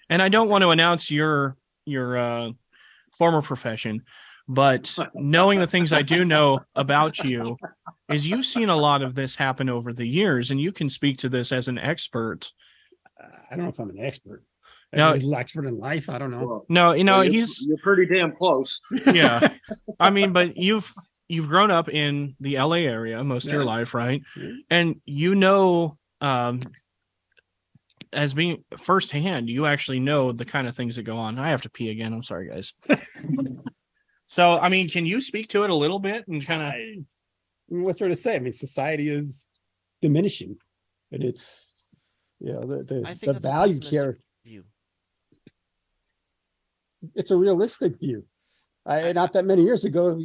And I don't want to announce your former profession, but knowing the things I do know about you is you've seen a lot of this happen over the years, and you can speak to this as an expert. I don't know if I'm an expert. No, he's Oxford in life. I don't know. Well, no, well, you're pretty damn close. yeah. I mean, but you've grown up in the LA area most of your Yeah. life, right? Yeah. And as being firsthand, you actually know the kind of things that go on. I have to pee again. I'm sorry, guys. So, I mean, can you speak to it a little bit and kind of? What's there to say? I mean, society is diminishing, and it's I think the that's a value pessimistic care. view. It's a realistic view. Not that many years ago,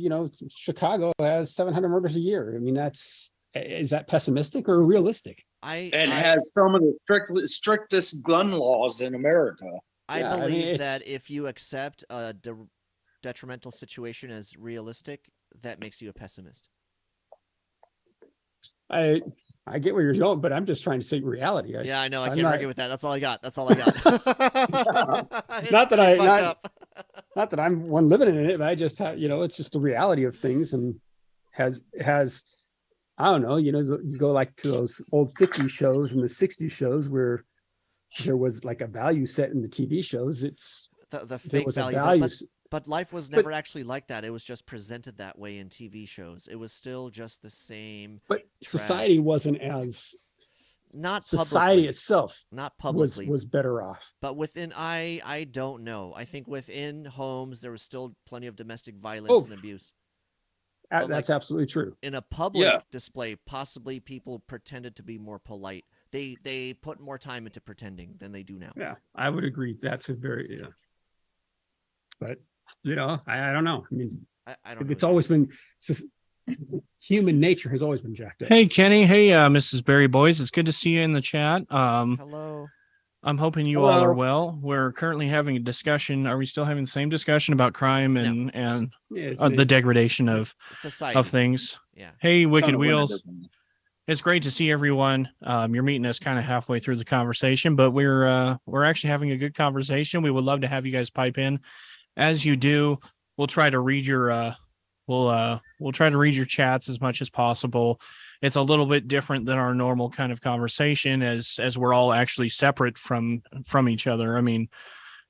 Chicago has 700 murders a year. I mean, is that pessimistic or realistic? Has some of the strictest gun laws in America. I Yeah, I believe mean, that if you accept a detrimental situation as realistic, that makes you a pessimist. I get where you're going, but I'm just trying to say reality. Yeah, I know. I I'm can't not- argue with that. That's all I got. That's all I got. not that It's fucked up. not that I'm one living in it, but I just have, it's just the reality of things, and has I don't know, you go like to those old 50s shows and the 60s shows where there was like a value set in the TV shows. The there fake was a value, value. but life was never actually like that. It was just presented that way in TV shows. It was still just the same. But trash. society wasn't as not society publicly, itself not publicly was better off. But within, I don't know. I think within homes there was still plenty of domestic violence Oh. and abuse. That's absolutely true. In a public display, possibly people pretended to be more polite. They put more time into pretending than they do now. Yeah, I would agree. That's a very But I don't know. I mean, I don't know. it's always been human nature has always been jacked up. Hey, Kenny. Hey, Mrs. Berry Boys. It's good to see you in the chat. Hello. I'm hoping you all are well. We're currently having a discussion. Are we still having the same discussion about crime and the degradation of society of things? Yeah. Hey, Wicked Wheels. It's great to see everyone. You're meeting us kind of halfway through the conversation, but we're actually having a good conversation. We would love to have you guys pipe in. As you do, we'll try to read your we'll try to read your chats as much as possible. It's a little bit different than our normal kind of conversation as we're all actually separate from each other. I mean,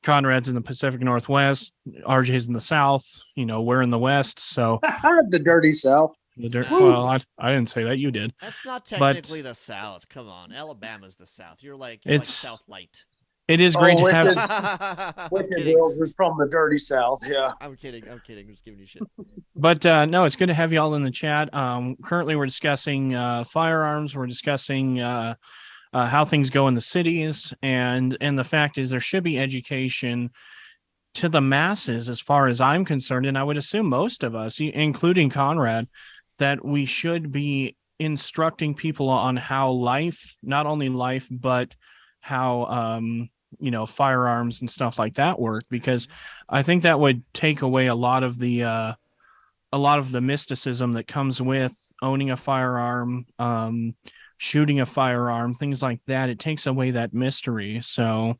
Conrad's in the Pacific Northwest, RJ's in the South, we're in the West. So the dirty South. Well, I didn't say that, you did. That's not technically the South. Come on. Alabama's the South. You're like South Light. It is great to have. Wicked Wheels is from the dirty South. Yeah. I'm kidding. I'm just giving you shit. But no, it's good to have you all in the chat. Currently, we're discussing firearms. We're discussing how things go in the cities, and the fact is there should be education to the masses, as far as I'm concerned, and I would assume most of us, including Conrad, that we should be instructing people on how life, not only life, but how firearms and stuff like that work, because I think that would take away a lot of the mysticism that comes with owning a firearm, shooting a firearm, things like that. It takes away that mystery. So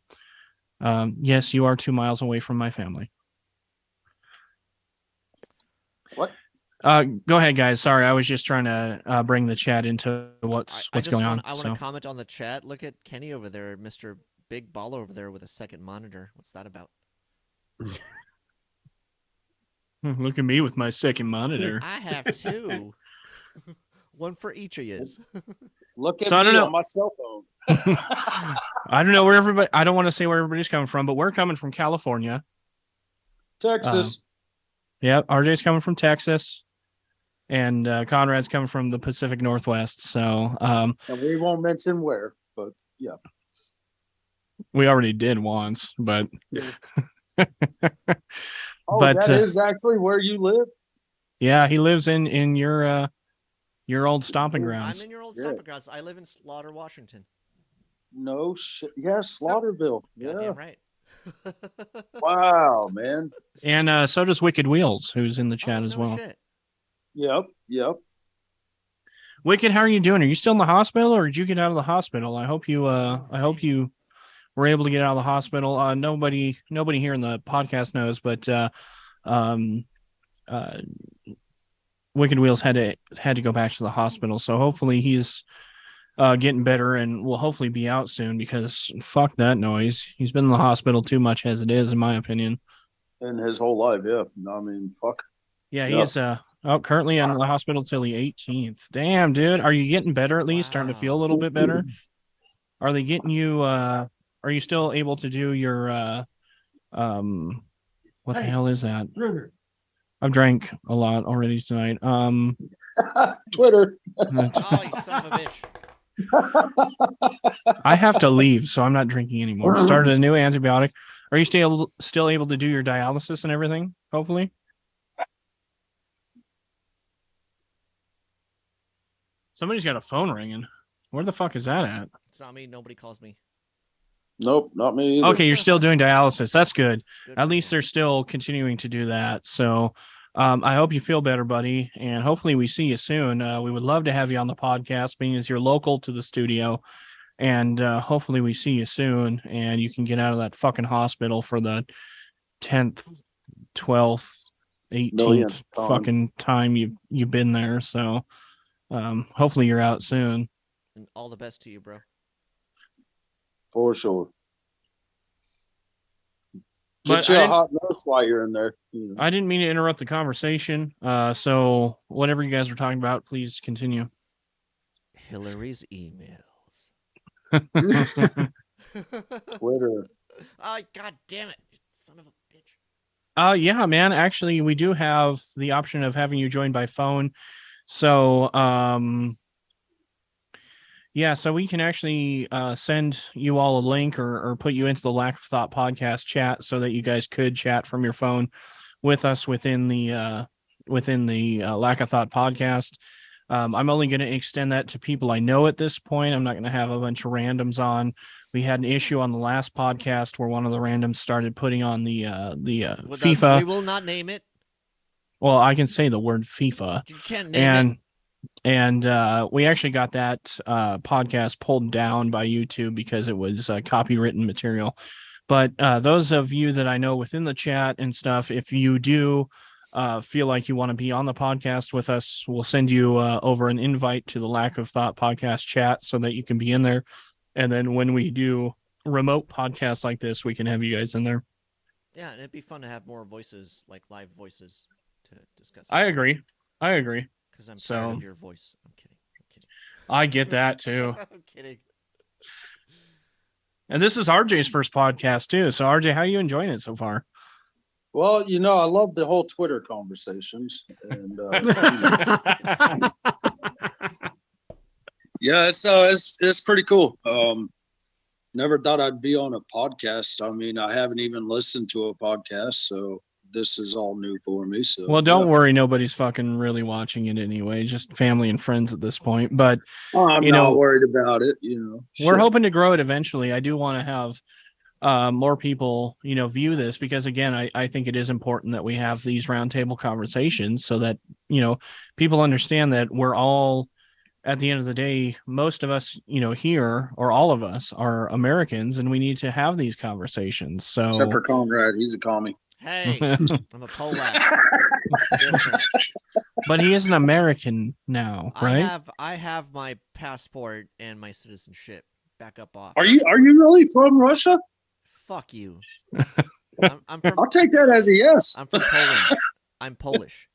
yes, you are 2 miles away from my family. What? Go ahead, guys. Sorry, I was just trying to bring the chat into what's going on. I want to comment on the chat. Look at Kenny over there, Mr. Big Ball over there with a second monitor. What's that about? Look at me with my second monitor. I have two. One for each of you. Look at So I don't me know. on my cell phone. I don't know where everybody. I don't want to say where everybody's coming from, but we're coming from California. Texas. Yep, RJ's coming from Texas, and Conrad's coming from the Pacific Northwest. So And we won't mention where, but yeah. we already did once, but Oh, but that is actually where you live? yeah, he lives in your old stomping grounds. I'm in your old stomping grounds. I live in Slaughter, Washington. No shit. Yeah, Slaughterville. Yeah. Goddamn right. Wow, man. And so does Wicked Wheels, who's in the chat as well. Shit. Yep. Wicked, how are you doing? Are you still in the hospital, or did you get out of the hospital? I hope you were able to get out of the hospital. Nobody here in the podcast knows, but Wicked Wheels had to go back to the hospital. So hopefully he's getting better and will hopefully be out soon, because fuck that noise. He's been in the hospital too much as it is, in my opinion. In his whole life, yeah. I mean, fuck. Yeah, he's currently in the hospital till the 18th. Damn, dude. Are you getting better at least? Starting to feel a little bit better? Are they getting you are you still able to do your what the hell is that? I've drank a lot already tonight. Twitter. Oh, you son of a bitch. I have to leave, so I'm not drinking anymore. Started a new antibiotic. Are you still able to do your dialysis and everything? Hopefully. Somebody's got a phone ringing. Where the fuck is that at? It's not me. Nobody calls me. Nope, not me either. Okay, you're still doing dialysis. That's good. At least they're still continuing to do that. So I hope you feel better, buddy. And hopefully we see you soon. We would love to have you on the podcast, being as you're local to the studio. And hopefully we see you soon and you can get out of that fucking hospital for the 10th, 12th, 18th fucking time you've been there. So hopefully you're out soon. And all the best to you, bro. For sure. Get you a hot nurse while you're in there. I didn't mean to interrupt the conversation. So whatever you guys were talking about, please continue. Hillary's emails. Twitter. Oh, God damn it. Son of a bitch. Yeah, man. Actually, we do have the option of having you join by phone. So, yeah, so we can actually send you all a link or put you into the Lack of Thought podcast chat so that you guys could chat from your phone with us within the Lack of Thought podcast. I'm only going to extend that to people I know at this point. I'm not going to have a bunch of randoms on. We had an issue on the last podcast where one of the randoms started putting on the FIFA. We will not name it. Well, I can say the word FIFA. You can't name it. And we actually got that podcast pulled down by YouTube because it was copywritten material. But those of you that I know within the chat and stuff, if you do feel like you want to be on the podcast with us, we'll send you over an invite to the Lack of Thought podcast chat so that you can be in there. And then when we do remote podcasts like this, we can have you guys in there. Yeah, and it'd be fun to have more voices, like live voices, to discuss. I agree. Because I'm tired of your voice. I'm kidding. I get that too. I'm kidding. And this is RJ's first podcast too. So RJ, how are you enjoying it so far? Well, I love the whole Twitter conversations, and yeah, it's pretty cool. Never thought I'd be on a podcast. I mean, I haven't even listened to a podcast, so this is all new for me. So, well, don't worry, nobody's fucking really watching it anyway. Just family and friends at this point. But I'm not worried about it. We're hoping to grow it eventually. I do want to have more people, view this, because again, I think it is important that we have these roundtable conversations so that, people understand that we're all, at the end of the day, most of us, here, or all of us, are Americans, and we need to have these conversations. So, except for Conrad, he's a commie. Hey, I'm a Polak. But he is an American now, right? I have my passport and my citizenship back up off. Are you really from Russia? Fuck you. I'll take that as a yes. I'm from Poland. I'm Polish.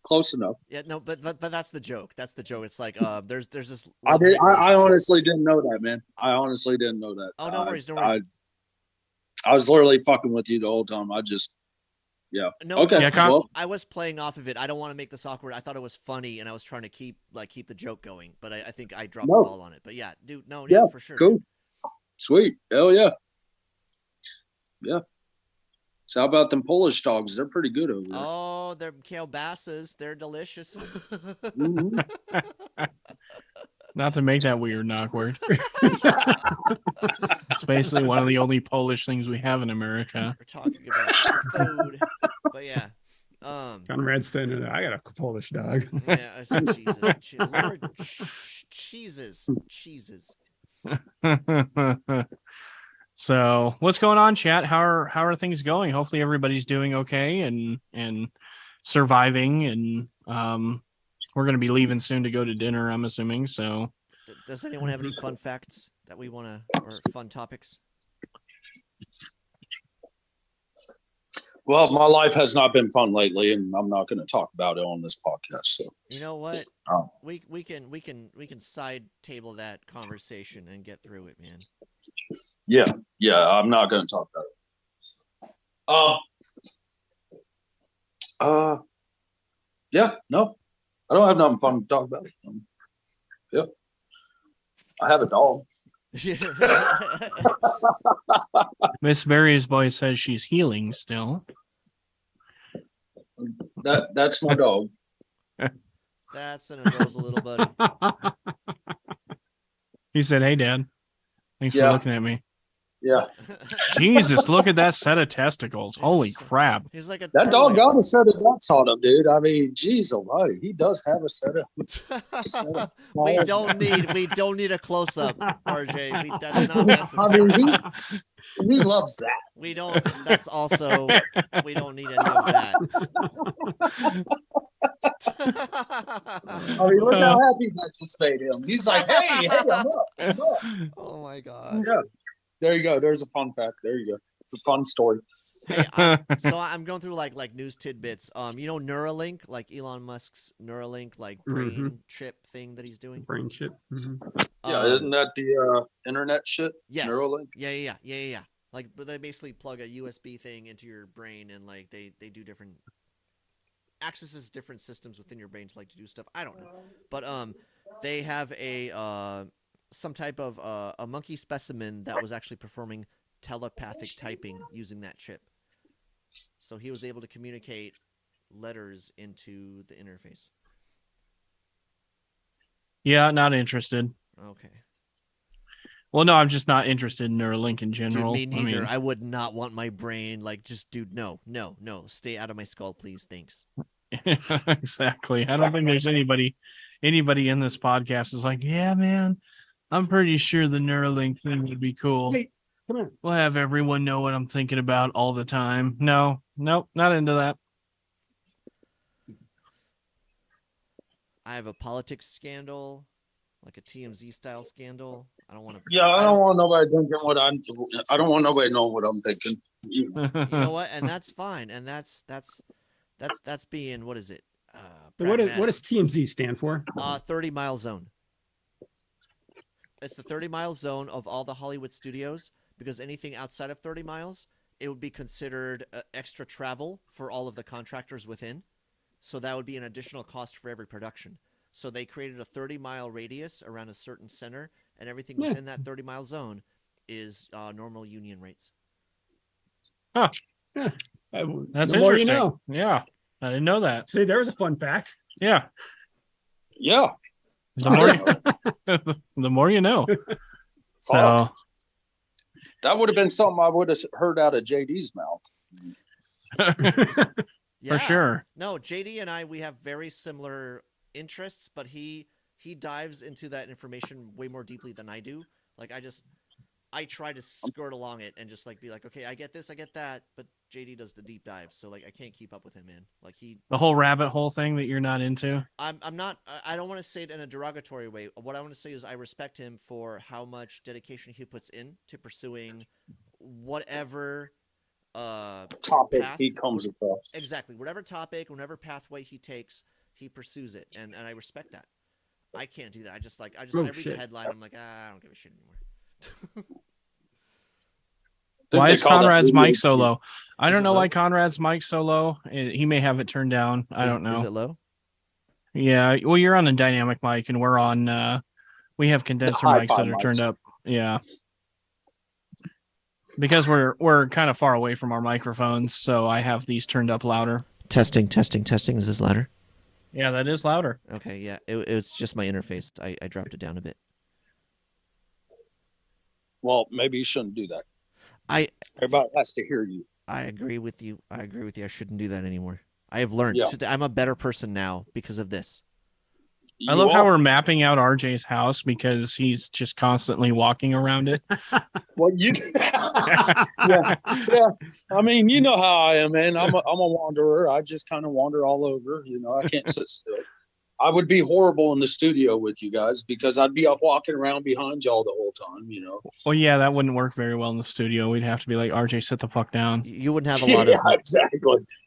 Close enough. Yeah, no, but that's the joke. That's the joke. It's like there's this. I honestly didn't know that, man. I honestly didn't know that. Oh, no worries, no worries. I was literally fucking with you the whole time. Yeah. No, okay. Yeah, I was playing off of it. I don't want to make this awkward. I thought it was funny, and I was trying to keep the joke going. But I think I dropped the ball on it. But yeah, dude, yeah, for sure. Cool. Sweet. Hell yeah. Yeah. So how about them Polish dogs? They're pretty good over there. Oh, they're kielbasas. They're delicious. Mm-hmm. Not to make that weird and awkward. It's basically one of the only Polish things we have in America. We're talking about food, but yeah. Conrad's standing there. I got a Polish dog. Yeah, Jesus, Lord, cheeses. So, what's going on, chat? How are things going? Hopefully, everybody's doing okay and surviving. And we're going to be leaving soon to go to dinner, I'm assuming. So, Does anyone have any fun facts that we want to, or fun topics? Well, my life has not been fun lately, and I'm not going to talk about it on this podcast. So you know what? We can side table that conversation and get through it, man. Yeah, I'm not going to talk about it. Yeah, no, I don't have nothing fun to talk about. Yeah, I have a dog. Miss Berry's boy says she's healing still. That's my dog. That's an goes a little buddy. He said, "Hey, Dad, thanks for looking at me." Yeah. Jesus, look at that set of testicles. Holy crap. He's like that dog got a set of nuts on him, dude. I mean, geez, almighty, he does have a set of. we don't need a close up, RJ. That's not necessary. I mean, he loves that. We don't. That's also we don't need any of that. I mean, look how happy that just made him. He's like, hey, I'm up. Oh my god. Yeah. There you go. There's a fun fact. There you go. The fun story. Hey, so I'm going through like news tidbits. You know Neuralink, like Elon Musk's Neuralink, like brain chip thing that he's doing. Brain chip. Yeah, isn't that the internet shit? Yes. Neuralink. Yeah. Like, but they basically plug a USB thing into your brain, and like they do different accesses different systems within your brain to like to do stuff. I don't know, but they have a some type of a monkey specimen that was actually performing telepathic typing using that chip. So he was able to communicate letters into the interface. Yeah, not interested. Okay. Well, no, I'm just not interested in Neuralink in general. Dude, me neither. I would not want my brain dude, no. Stay out of my skull, please. Thanks. Exactly. I don't think there's anybody in this podcast is like, yeah, man, I'm pretty sure the Neuralink thing would be cool. Hey, come here. We'll have everyone know what I'm thinking about all the time. Nope, not into that. I have a politics scandal, like a TMZ style scandal. I don't want to. Yeah, I don't want nobody thinking what I'm. I don't want nobody knowing what I'm thinking. You know what? And that's fine. And that's being, what is it? What does TMZ stand for? 30-mile zone. It's the 30-mile zone of all the Hollywood studios, because anything outside of 30 miles, it would be considered extra travel for all of the contractors within. So that would be an additional cost for every production. So they created a 30-mile radius around a certain center, and everything within that 30-mile zone is normal union rates. Huh. Yeah. That's the more interesting. you know. Yeah. I didn't know that. See, there was a fun fact. Yeah. Yeah. The more you know. So that would have been something I would have heard out of JD's mouth. For sure. No, JD and I, we have very similar interests, but he dives into that information way more deeply than I do. Like I try to skirt along it and just like be like, okay, I get this, I get that, but JD does the deep dive, so like I can't keep up with him, man. Like the whole rabbit hole thing that you're not into. I'm not. I don't want to say it in a derogatory way. What I want to say is I respect him for how much dedication he puts in to pursuing whatever topic path he comes across. Exactly, whatever topic, whatever pathway he takes, he pursues it, and I respect that. I can't do that. I just read the headline. I'm like, I don't give a shit anymore. Why is Conrad's mic so low? I don't know why Conrad's mic's so low. He may have it turned down. I don't know. Is it low? Yeah. Well, you're on a dynamic mic, and we're on. We have condenser mics that are turned up. Yeah. Because we're kind of far away from our microphones, so I have these turned up louder. Testing. Is this louder? Yeah, that is louder. Okay. Yeah. It was just my interface. I dropped it down a bit. Well, maybe you shouldn't do that. Everybody has to hear you. I agree with you. I shouldn't do that anymore. I have learned. Yeah. I'm a better person now because of this. I love how we're mapping out RJ's house because he's just constantly walking around it. Well, yeah. I mean, you know how I am, man. I'm a wanderer. I just kind of wander all over. You know, I can't sit still. I would be horrible in the studio with you guys because I'd be up walking around behind y'all the whole time, you know. Well, yeah, that wouldn't work very well in the studio. We'd have to be like, RJ, sit the fuck down. You wouldn't have a lot of.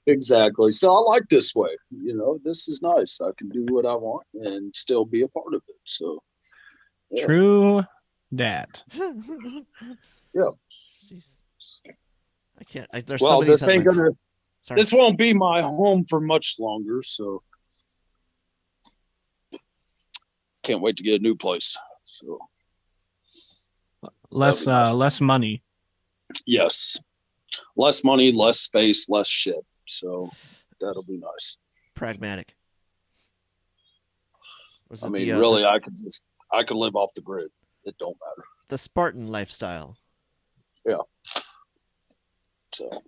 Exactly. So I like this way. You know, this is nice. I can do what I want and still be a part of it. So. Yeah. True that. Yeah. Jeez. I can't. There's well, this ain't gonna. Sorry. This won't be my home for much longer, so can't wait to get a new place. So less money. Yes, less money, less space, less shit. So that'll be nice. Pragmatic. I mean, really, I could live off the grid. It don't matter. The Spartan lifestyle. Yeah. So.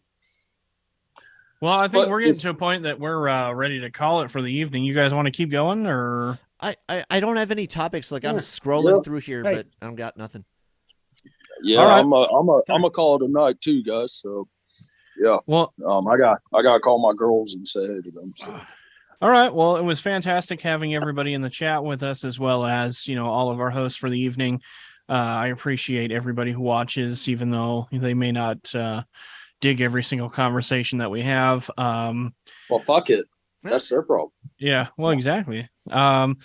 Well, I think we're getting to a point that we're ready to call it for the evening. You guys want to keep going, or I don't have any topics. Like I'm scrolling through here, but I don't got nothing. Yeah, right. I'm a call it a night too, guys. So yeah. Well, I got to call my girls and say hey to them. So. All right. Well, it was fantastic having everybody in the chat with us, as well as all of our hosts for the evening. I appreciate everybody who watches, even though they may not dig every single conversation that we have. Well, fuck it. That's their problem. Yeah, well, exactly. But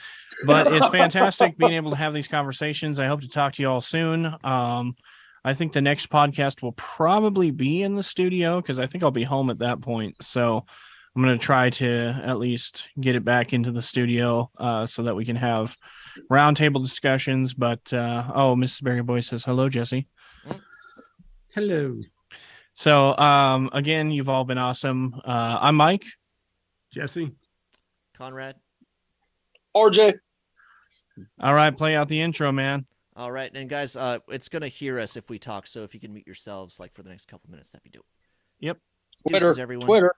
it's fantastic being able to have these conversations. I hope to talk to you all soon. I think the next podcast will probably be in the studio because I think I'll be home at that point. So I'm going to try to at least get it back into the studio so that we can have roundtable discussions. But, Mrs. Berry Boy says, hello, Jesse. Hello. So, again, you've all been awesome. I'm Mike. Jesse. Conrad. RJ. All right, play out the intro, man. All right, and guys, it's going to hear us if we talk, so if you can mute yourselves for the next couple minutes, that'd be dope. Yep. Twitter. Everyone. Twitter.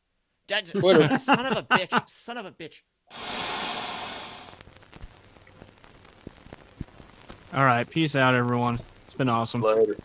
Twitter. Son of a bitch. Son of a bitch. All right, peace out, everyone. It's been awesome. Later.